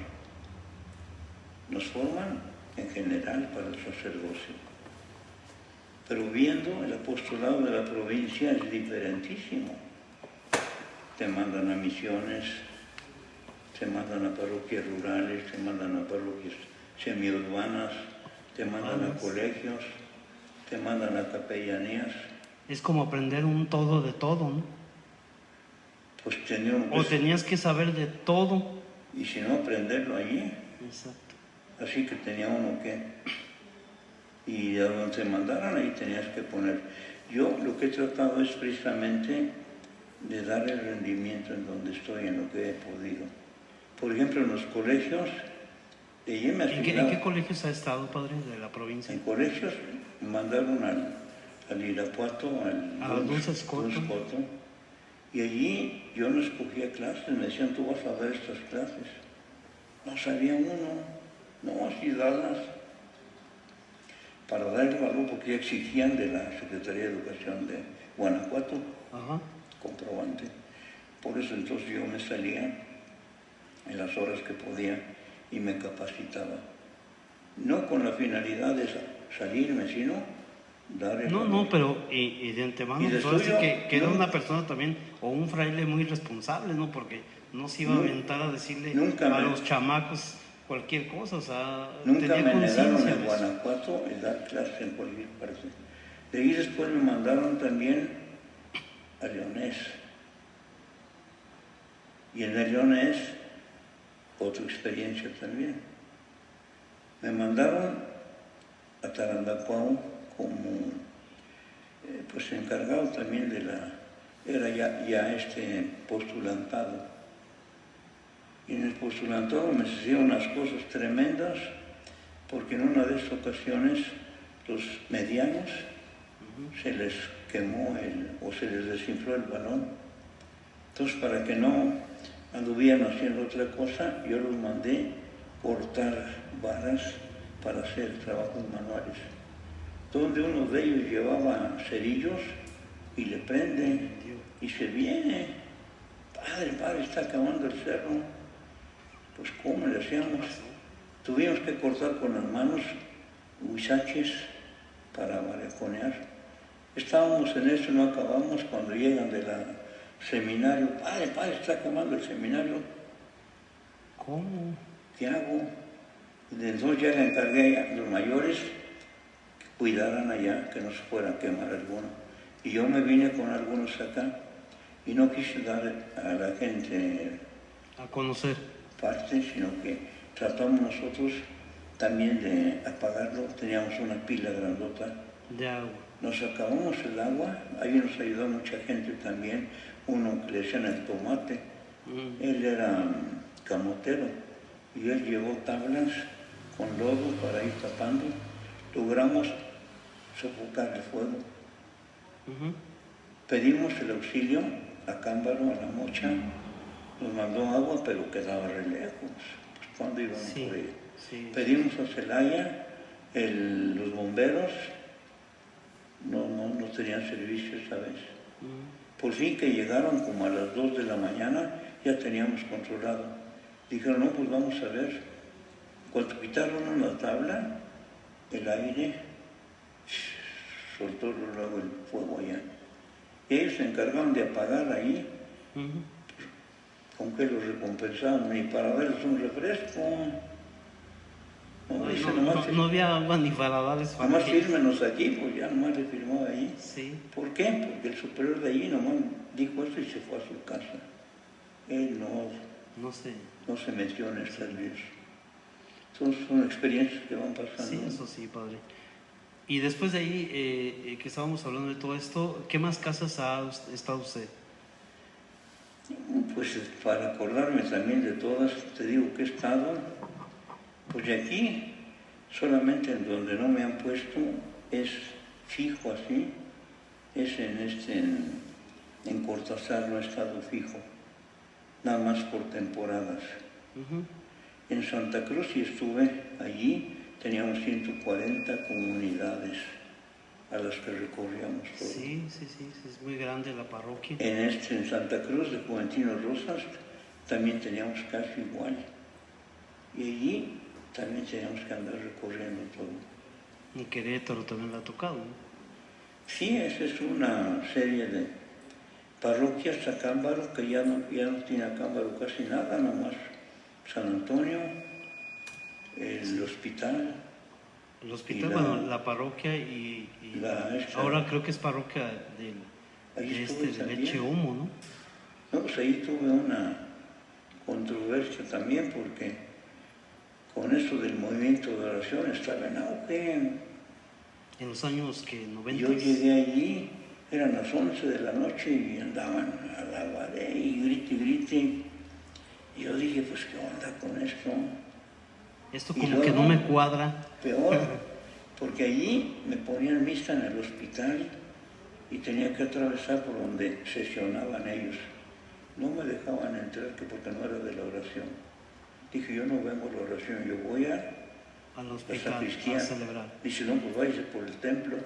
B: Nos forman en general para el sacerdocio. Pero viendo el apostolado de la provincia es diferentísimo. Te mandan a misiones, te mandan a parroquias rurales, te mandan a parroquias semiurbanas, te mandan a colegios, te mandan a capellanías.
A: Es como aprender un todo de todo, ¿no?
B: Pues
A: tenías que saber de todo.
B: Y si no, aprenderlo allí.
A: Exacto.
B: Así que tenía uno que... Y a donde te mandaran, ahí tenías que poner. Yo lo que he tratado es precisamente de dar el rendimiento en donde estoy, en lo que he podido. Por ejemplo, en los colegios,
A: ¿En qué colegios ha estado, padre, de la provincia?
B: En colegios me mandaron al Irapuato,
A: a Dulce Escoto.
B: Y allí yo no escogía clases, me decían, tú vas a dar estas clases. No sabía uno, no, así dadas. para darle valor, porque ya exigían de la Secretaría de Educación de Guanajuato
A: Ajá.
B: comprobante. Por eso entonces yo me salía en las horas que podía y me capacitaba. No con la finalidad de salirme, sino dar el
A: No,
B: valor.
A: no, pero y de antemano,
B: Y de
A: pues ahora sí
B: suyo,
A: que era
B: no.
A: una persona también, o un fraile muy responsable, ¿no? Porque no se iba a
B: No,
A: aventar a decirle
B: nunca
A: a
B: me-
A: los chamacos cualquier cosa, o sea,
B: Nunca
A: tenía
B: me negaron
A: conciencia
B: en
A: de eso.
B: Guanajuato el dar clases en cualquier parte. De ahí después me mandaron también a Leonés. Y en el Leonés, otra experiencia también. Me mandaron a Tarandacuao como pues encargado también de la... Era ya postulantado. Y en el postulantado me hicieron unas cosas tremendas, porque en una de esas ocasiones los medianos se les quemó o se les desinfló el balón. Entonces, para que no anduvieran haciendo otra cosa, yo los mandé cortar varas para hacer trabajos manuales, donde uno de ellos llevaba cerillos y le prende y se viene. Padre, está acabando el cerro. Pues ¿cómo le hacíamos? Tuvimos que cortar con las manos huizaches para baraconear. Estábamos en eso, no acabamos cuando llegan del seminario. Padre, está acabando el seminario.
A: ¿Cómo?
B: ¿Qué hago? Y entonces ya le encargué a los mayores que cuidaran allá, que no se fueran a quemar alguno. Y yo me vine con algunos acá y no quise dar a la gente
A: A conocer.
B: parte, sino que tratamos nosotros también de apagarlo. Teníamos una pila grandota.
A: De agua.
B: Nos acabamos el agua, ahí nos ayudó mucha gente también, uno que le decían el tomate, él era camotero y él llevó tablas con lodo para ir tapando, logramos sofocar el fuego. Pedimos el auxilio a Cámbaro, a La Mocha, nos mandó agua pero quedaba re lejos, pues ¿cuándo íbamos por ella?
A: Sí.
B: Pedimos a Celaya, los bomberos, no tenían servicio esa vez. Por fin que llegaron como a las 2 de la mañana, ya teníamos controlado. Dijeron, no, pues vamos a ver. Cuando quitaron una tabla, el aire soltó luego el fuego allá. Y ellos se encargaron de apagar ahí, con que los recompensaban, ni para darles un refresco.
A: No había agua ni para darles
B: Nomás fírmenos aquí, pues ya nomás le firmó ahí.
A: Sí.
B: ¿Por qué? Porque el superior de allí nomás dijo eso y se fue a su casa. Él no se metió en estas vidas. Son experiencias que van pasando.
A: Sí, eso sí, padre. Y después de ahí, que estábamos hablando de todo esto, ¿qué más casas ha estado usted?
B: Pues para acordarme también de todas, te digo que he estado, pues de aquí, solamente en donde no me han puesto, es fijo así, es en Cortázar no he estado fijo, nada más por temporadas. En Santa Cruz sí estuve allí, teníamos 140 comunidades a las que recorríamos todo.
A: Sí, es muy grande la parroquia.
B: En Santa Cruz de Juventinos Rosas también teníamos casi igual. Y allí también teníamos que andar recorriendo todo.
A: Y Querétaro también la ha tocado, ¿no?
B: Sí, esa es una serie de parroquias a Cámbaro, que ya no tiene a Cámbaro casi nada, nomás San Antonio, el hospital.
A: El hospital, bueno, la parroquia y ahora creo que es parroquia de Leche Humo, ¿no?
B: No, pues ahí tuve una controversia también porque con eso del movimiento de oración estaba en auge.
A: En los años que 90.
B: Yo llegué allí, eran las 11 de la noche y andaban a la pared y grite. Y yo dije, pues ¿qué onda con esto?
A: Esto como que no me cuadra.
B: Peor, porque allí me ponían misa en el hospital y tenía que atravesar por donde sesionaban ellos. No me dejaban entrar porque no era de la oración. Dije, yo no vengo a la oración, yo voy a
A: al
B: la
A: hospital
B: sacristía.
A: a celebrar.
B: Dice, no, pues váyase por el templo.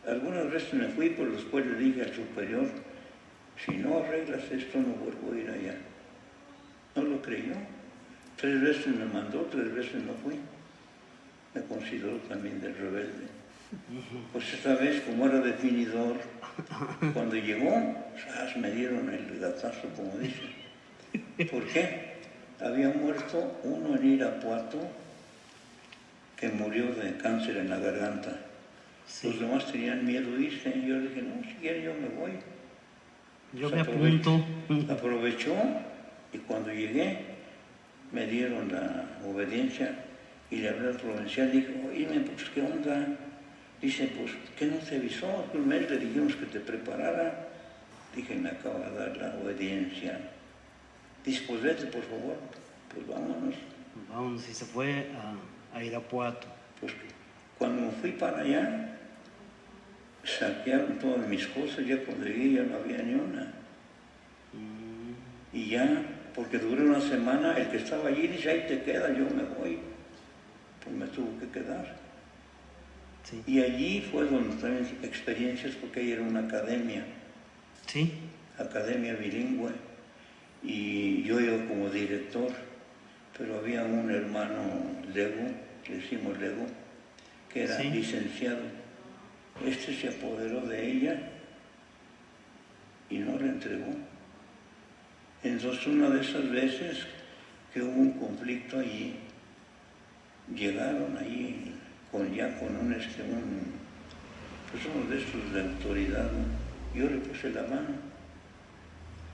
B: Algunas veces me fui, pero después le dije al superior, si no arreglas esto, no vuelvo a ir allá. No lo creyó. 3 veces me mandó, 3 veces no fui. Me consideró también del rebelde. Pues esta vez, como era definidor, cuando llegó, me dieron el gatazo, como dicen. ¿Por qué? Había muerto uno en Irapuato que murió de cáncer en la garganta.
A: Sí.
B: Los demás tenían miedo de irse. Y yo le dije, no, si quiere yo me voy.
A: Yo
B: Pues
A: me apunto.
B: aprovechó y cuando llegué me dieron la obediencia y le hablé al provincial y dijo, oye, pues ¿qué onda? Dice, pues, ¿qué no te avisó? Hace un mes le dijimos que te preparara. Dije, me acaba de dar la obediencia. Dice, pues vete, por favor. Pues vámonos.
A: Vamos, y se fue a Irapuato.
B: Pues cuando me fui para allá, saquearon todas mis cosas. Ya cuando llegué ya no había ni una. Y ya, porque duré una semana, el que estaba allí dice, ahí te quedas, yo me voy. Pues me tuvo que quedar.
A: Sí.
B: Y allí fue donde también experiencias, porque ahí era una academia.
A: Sí.
B: Academia bilingüe. Y yo iba como director, pero había un hermano Lego, que decimos Lego, que era
A: Sí.
B: licenciado. Este se apoderó de ella y no la entregó. Entonces una de esas veces que hubo un conflicto allí, llegaron allí con uno de estos de autoridad, ¿no? Yo le puse la mano.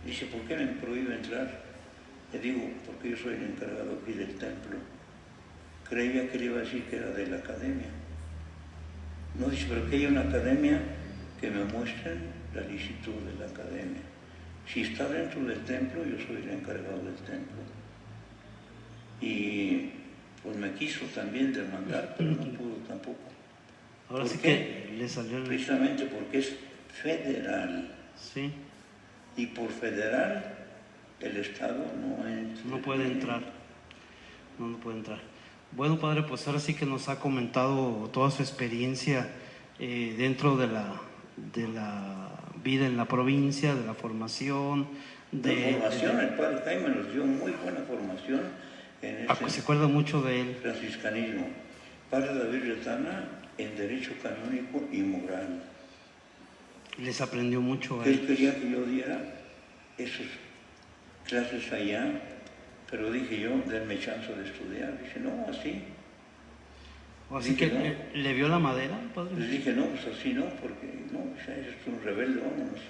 B: Dice, ¿por qué me prohíbe entrar? Le digo, porque yo soy el encargado aquí del templo. Creía que le iba a decir que era de la academia. No, dice, pero que hay una academia que me muestren la licitud de la academia. Si está dentro del templo, yo soy el encargado del templo. Y pues me quiso también demandar, pero no pudo tampoco.
A: Ahora
B: ¿Por
A: sí
B: qué?
A: que le salió el...
B: Precisamente porque es federal.
A: Sí.
B: Y por federal, el Estado no entra.
A: No puede entrar. No puede entrar. Bueno, padre, pues ahora sí que nos ha comentado toda su experiencia dentro de la vida en la provincia, de la formación.
B: La formación, el padre Jaime nos dio muy buena formación en
A: se acuerda mucho de él.
B: franciscanismo. Padre David Retana en Derecho Canónico y Moral.
A: Les aprendió mucho a
B: Él
A: él.
B: quería que yo diera esas clases allá, pero dije yo, denme chance de estudiar. Dice, no, así.
A: Así que no. ¿Le vio la madera, padre?
B: Les dije, no, pues así no, porque no, es un rebelde, vámonos.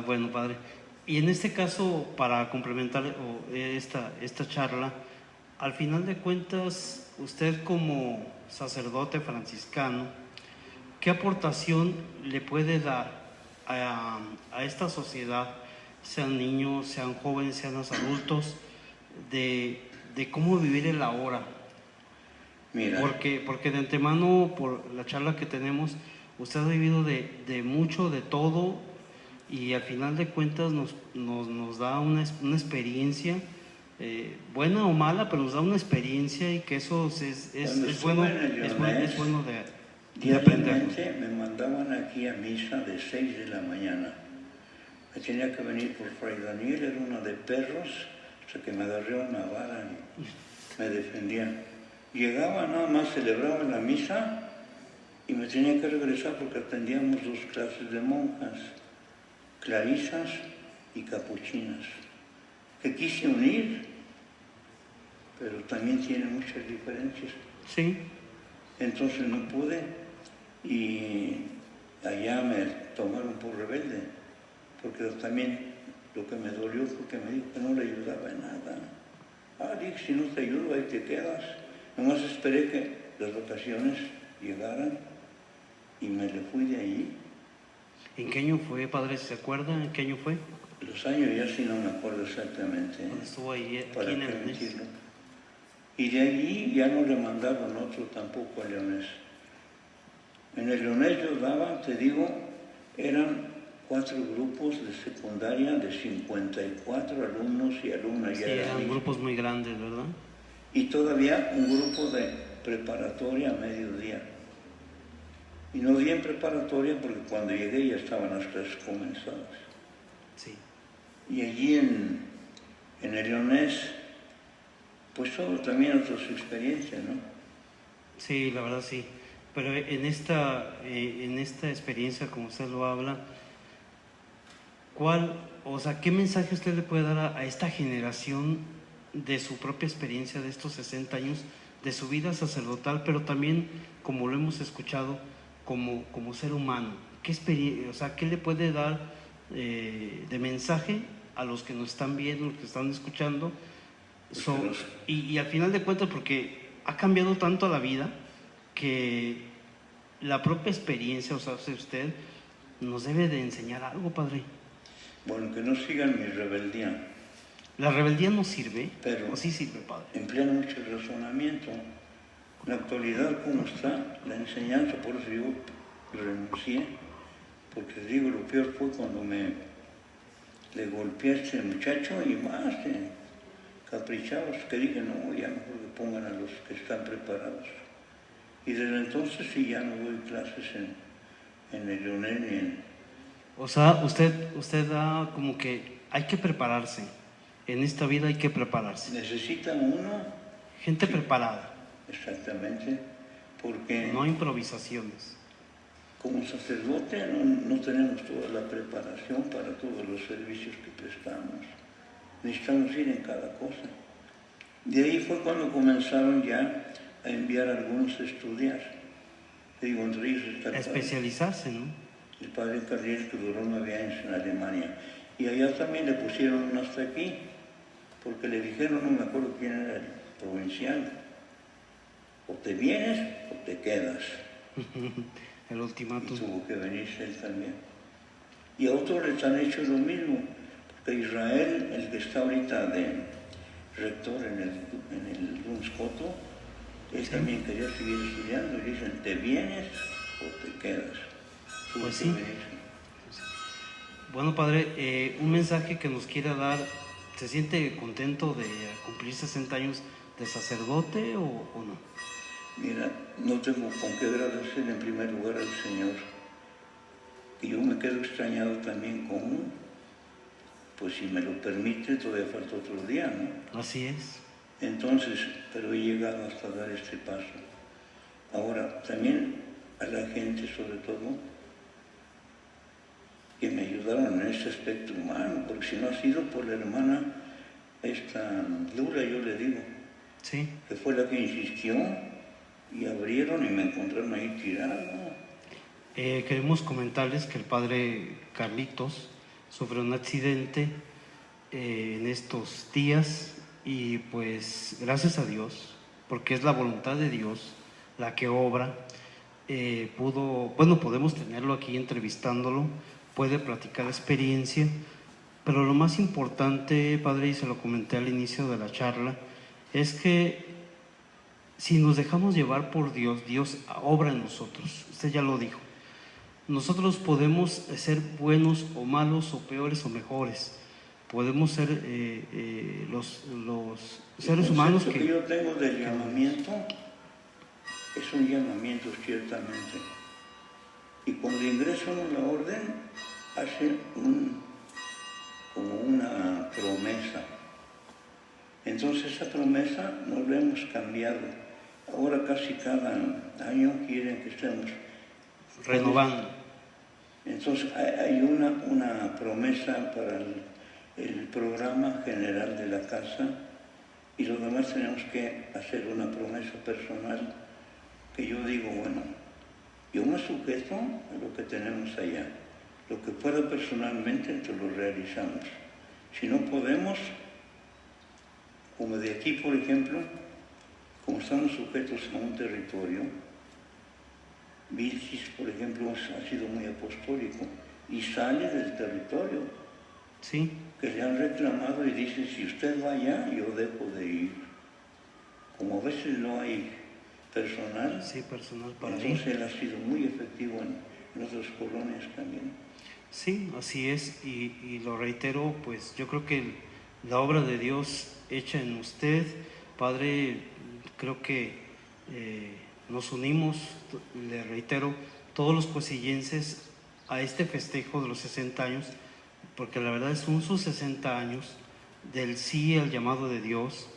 A: Bueno, padre. Y en este caso, para complementar esta charla, al final de cuentas, usted como sacerdote franciscano, ¿qué aportación le puede dar a esta sociedad, sean niños, sean jóvenes, sean los adultos, de cómo vivir el ahora?
B: Mira.
A: Porque de antemano, por la charla que tenemos, usted ha vivido de mucho, de todo, y al final de cuentas nos da una experiencia, buena o mala, pero nos da una experiencia, y que eso es bueno de aprender.
B: Me mandaban aquí a misa de 6 de la mañana. Me tenía que venir por Fray Daniel, era una de perros, hasta que me agarré una vara y me defendía. Llegaba nada más, celebraba la misa y me tenía que regresar porque atendíamos 2 clases de monjas, clarisas y capuchinas, que quise unir, pero también tienen muchas diferencias.
A: Sí.
B: Entonces no pude y allá me tomaron por rebelde, porque también lo que me dolió fue que me dijo que no le ayudaba en nada. Dije, si no te ayudo, ahí te quedas. Nomás esperé que las vacaciones llegaran y me le fui de allí.
A: ¿En qué año fue, padre? ¿Se acuerda en qué año fue?
B: Los años ya sí no me acuerdo exactamente.
A: Cuando estuvo ahí,
B: ¿Para
A: aquí en
B: qué
A: el Leonés?
B: mentirlo? Y de allí ya no le mandaban otro tampoco a Leonés. En el Leonés yo daba, te digo, eran 4 grupos de secundaria de 54 alumnos y alumnas.
A: Sí, eran grupos muy grandes, ¿verdad?
B: y todavía un grupo de preparatoria a mediodía. Y no di en preparatoria porque cuando llegué ya estaban las clases comenzadas.
A: Sí.
B: Y allí en el Leonés, pues todo también otra su experiencia, ¿no?
A: Sí, la verdad sí. Pero en esta experiencia, como usted lo habla, ¿qué mensaje usted le puede dar a esta generación de su propia experiencia de estos 60 años, de su vida sacerdotal, pero también, como lo hemos escuchado, como ser humano? ¿Qué le puede dar de mensaje a los que nos están viendo, los que están escuchando? Y al final de cuentas, porque ha cambiado tanto la vida que la propia experiencia, usted nos debe de enseñar algo, padre.
B: Bueno, que no sigan mi rebeldía.
A: ¿La rebeldía no sirve?
B: Pero
A: ¿O sí sirve, padre?
B: emplean mucho el razonamiento. En la actualidad, ¿cómo está la enseñanza? Por eso yo renuncié, porque digo, lo peor fue cuando le golpeé a este muchacho y más caprichados, que dije, no, ya mejor que pongan a los que están preparados. Y desde entonces sí ya no doy clases en el Leonés ni en...
A: O sea, usted da como que hay que prepararse. En esta vida hay que prepararse.
B: Necesita uno...
A: Gente preparada.
B: Exactamente, porque...
A: No improvisaciones.
B: Como sacerdote no tenemos toda la preparación para todos los servicios que prestamos. Necesitamos ir en cada cosa. De ahí fue cuando comenzaron ya a enviar a algunos a estudiar. Digo, entre ellos está
A: a especializarse, ¿no?
B: El padre Carriel, que duró 9 años en Alemania. Y allá también le pusieron uno hasta aquí, porque le dijeron, no me acuerdo quién era el provincial, o te vienes o te quedas.
A: El ultimátum.
B: Y tuvo que venirse él también. Y a otros les han hecho lo mismo, porque Israel, el que está ahorita de rector en el Dunscoto, él también quería seguir estudiando y dicen, ¿te vienes o te quedas?
A: Pues sí. Bueno, padre, un mensaje que nos quiera dar, ¿se siente contento de cumplir 60 años de sacerdote o no?
B: Mira, no tengo con qué agradecer en primer lugar al Señor, que yo me quedo extrañado también como, pues si me lo permite, todavía falta otro día, ¿no?
A: Así es.
B: Entonces, pero he llegado hasta dar este paso. Ahora, también a la gente, sobre todo, que me ayudaron en ese aspecto humano, porque si no ha sido por la hermana esta Lula, yo le digo,
A: sí,
B: que fue la que insistió, y abrieron y me encontraron ahí tirado.
A: Queremos comentarles que el padre Carlitos sufrió un accidente en estos días y pues gracias a Dios, porque es la voluntad de Dios la que obra, podemos tenerlo aquí entrevistándolo, puede platicar la experiencia, pero lo más importante, padre, y se lo comenté al inicio de la charla, es que si nos dejamos llevar por Dios, Dios obra en nosotros. Usted ya lo dijo. Nosotros podemos ser buenos o malos o peores o mejores. Podemos ser los seres humanos
B: que yo tengo del llamamiento es un llamamiento ciertamente. Y cuando ingresa uno en la orden, hace como una promesa. Entonces esa promesa nos la hemos cambiado. Ahora casi cada año quieren que estemos
A: renovando.
B: Entonces hay una promesa para el programa general de la casa y los demás tenemos que hacer una promesa personal que yo digo, bueno, yo me sujeto a lo que tenemos allá. Lo que pueda personalmente, entonces lo realizamos. Si no podemos, como de aquí, por ejemplo, como estamos sujetos a un territorio, Vilchis, por ejemplo, ha sido muy apostólico y sale del territorio.
A: Sí.
B: Que le han reclamado y dice, si usted va allá, yo dejo de ir. Como a veces no hay personal,
A: sí, personal para
B: entonces él ha sido muy efectivo en otras colonias también.
A: Sí, así es, y lo reitero, pues yo creo que la obra de Dios hecha en usted Padre, creo que nos unimos, le reitero, todos los coahuilenses a este festejo de los 60 años, porque la verdad son sus 60 años del sí al llamado de Dios,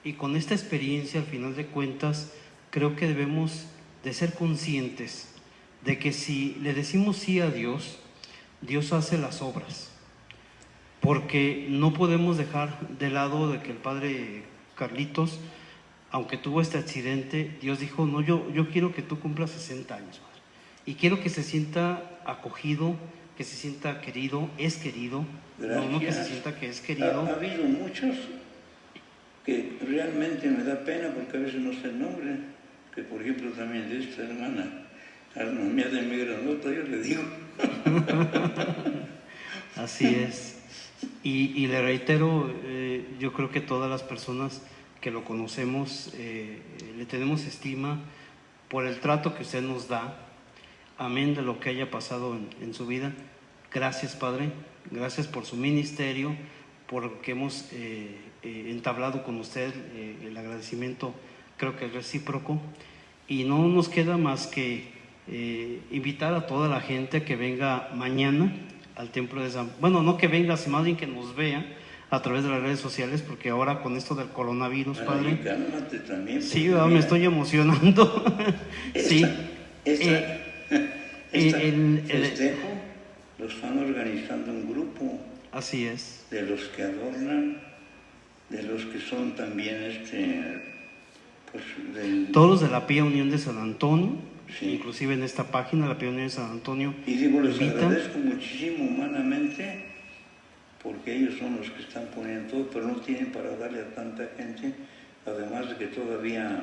A: y con esta experiencia, al final de cuentas, creo que debemos de ser conscientes de que si le decimos sí a Dios, Dios hace las obras, porque no podemos dejar de lado de que el padre Carlitos, aunque tuvo este accidente, Dios dijo, no, yo quiero que tú cumplas 60 años, padre, y quiero que se sienta acogido, que se sienta querido, es querido, no que se sienta que es querido.
B: Ha habido muchos que realmente me da pena porque a veces no sé el nombre, que por ejemplo también de esta hermana, Alma mía de mi granota, yo le digo.
A: Así es. Y le reitero, yo creo que todas las personas que lo conocemos le tenemos estima por el trato que usted nos da, amén de lo que haya pasado en su vida. Gracias, Padre, gracias por su ministerio, por lo que hemos entablado con usted, el agradecimiento creo que es recíproco, y no nos queda más que invitar a toda la gente que venga mañana al templo de San... Bueno, no que venga, sino más bien que nos vea a través de las redes sociales, porque ahora con esto del coronavirus,
B: bueno,
A: Padre...
B: cálmate también.
A: Sí, me estoy emocionando. Sí.
B: Festejo lo están organizando un grupo.
A: Así es.
B: De los que adornan, de los que son también
A: todos los de la Pía Unión de San Antonio,
B: sí.
A: Inclusive en esta página, la Pía Unión de San Antonio.
B: Y digo, les agradezco muchísimo humanamente, porque ellos son los que están poniendo todo, pero no tienen para darle a tanta gente, además de que todavía,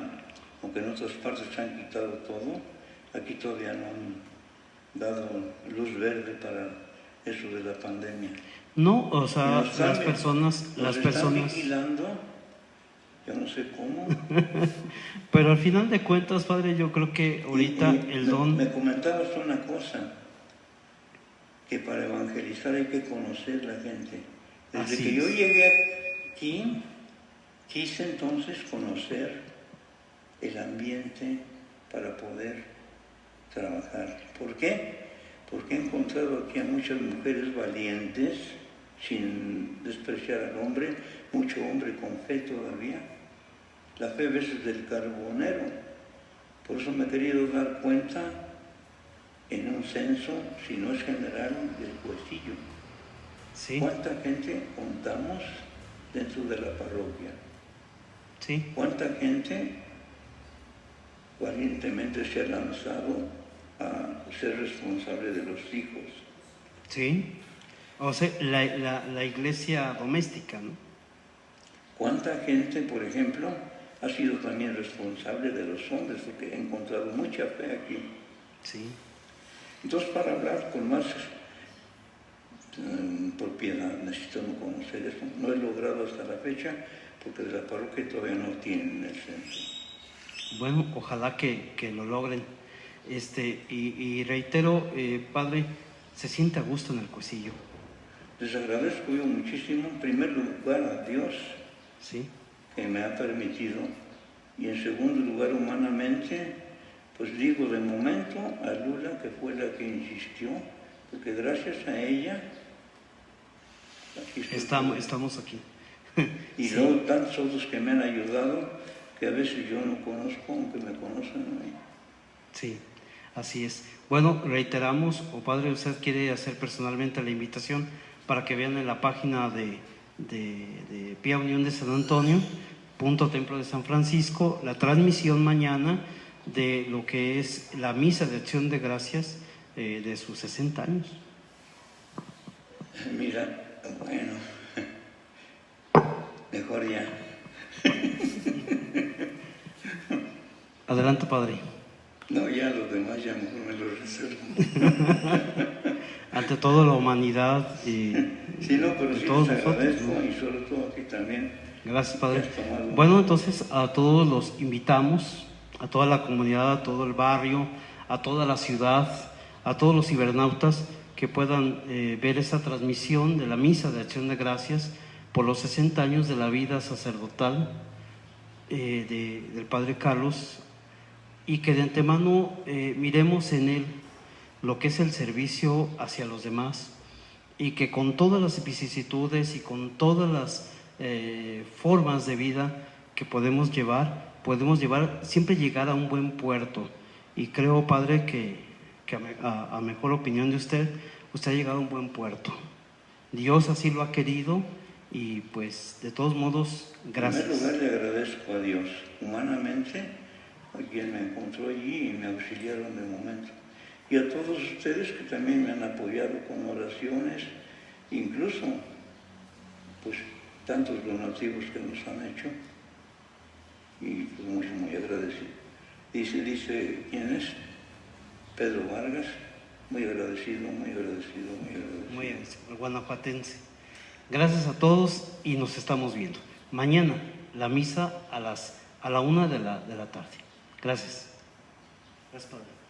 B: aunque en otras partes se han quitado todo, aquí todavía no han dado luz verde para eso de la pandemia.
A: No, o sea, las personas...
B: Están vigilando, yo no sé cómo.
A: Pero al final de cuentas, Padre, yo creo que ahorita el don...
B: Me comentabas una cosa, que para evangelizar hay que conocer la gente. Desde que yo llegué aquí, quise entonces conocer el ambiente para poder trabajar. ¿Por qué? Porque he encontrado aquí a muchas mujeres valientes, sin despreciar al hombre, mucho hombre con fe todavía. La fe a veces del carbonero. Por eso me he querido dar cuenta en un censo, si no es general, del Cuecillo.
A: Sí.
B: ¿Cuánta gente contamos dentro de la parroquia?
A: Sí.
B: ¿Cuánta gente valientemente se ha lanzado a ser responsable de los hijos?
A: Sí. O sea, la iglesia doméstica, ¿no?
B: ¿Cuánta gente, por ejemplo, ha sido también responsable de los hombres? Porque he encontrado mucha fe aquí.
A: Sí.
B: Entonces, para hablar con más propiedad, necesitamos conocer esto. No he logrado hasta la fecha, porque de la parroquia todavía no tienen el censo.
A: Bueno, ojalá que lo logren. Y reitero, Padre, se siente a gusto en el Cuecillo.
B: Les agradezco yo muchísimo, en primer lugar a Dios,
A: sí,
B: que me ha permitido, y en segundo lugar humanamente, pues digo de momento a Lula, que fue la que insistió, porque gracias a ella aquí
A: estamos aquí.
B: Y sí. Luego tantos otros que me han ayudado, que a veces yo no conozco, aunque me conocen a mí.
A: Sí, así es. Bueno, reiteramos, Padre, usted quiere hacer personalmente la invitación para que vean en la página de Pía Unión de San Antonio, Templo de San Francisco, la transmisión mañana de lo que es la misa de acción de gracias de sus 60 años.
B: Mira, bueno, mejor ya.
A: Adelante, Padre.
B: No, ya los demás ya mejor me los reservo.
A: Ante todo la humanidad y
B: sí, no, pero sí
A: todos
B: les agradezco,
A: nosotros, ¿no?
B: Y sobre todo aquí también.
A: Gracias, Padre. Bueno, entonces a todos los invitamos, a toda la comunidad, a todo el barrio, a toda la ciudad, a todos los cibernautas que puedan ver esta transmisión de la misa de acción de gracias por los 60 años de la vida sacerdotal del Padre Carlos, y que de antemano miremos en él lo que es el servicio hacia los demás, y que con todas las vicisitudes y con todas las formas de vida que podemos llevar, siempre llegar a un buen puerto. Y creo, Padre, que a mejor opinión de usted ha llegado a un buen puerto. Dios así lo ha querido, y pues de todos modos, gracias.
B: En primer lugar le agradezco a Dios humanamente, a quien me encontró allí y me auxiliaron de momento, y a todos ustedes que también me han apoyado con oraciones, incluso pues tantos donativos que nos han hecho, y pues muy agradecido. Dice ¿quién es? Pedro Vargas, muy agradecido.
A: Muy bien, el guanajuatense. Gracias a todos y nos estamos viendo. Mañana la misa a la 1 de la tarde. Gracias. Gracias, Padre.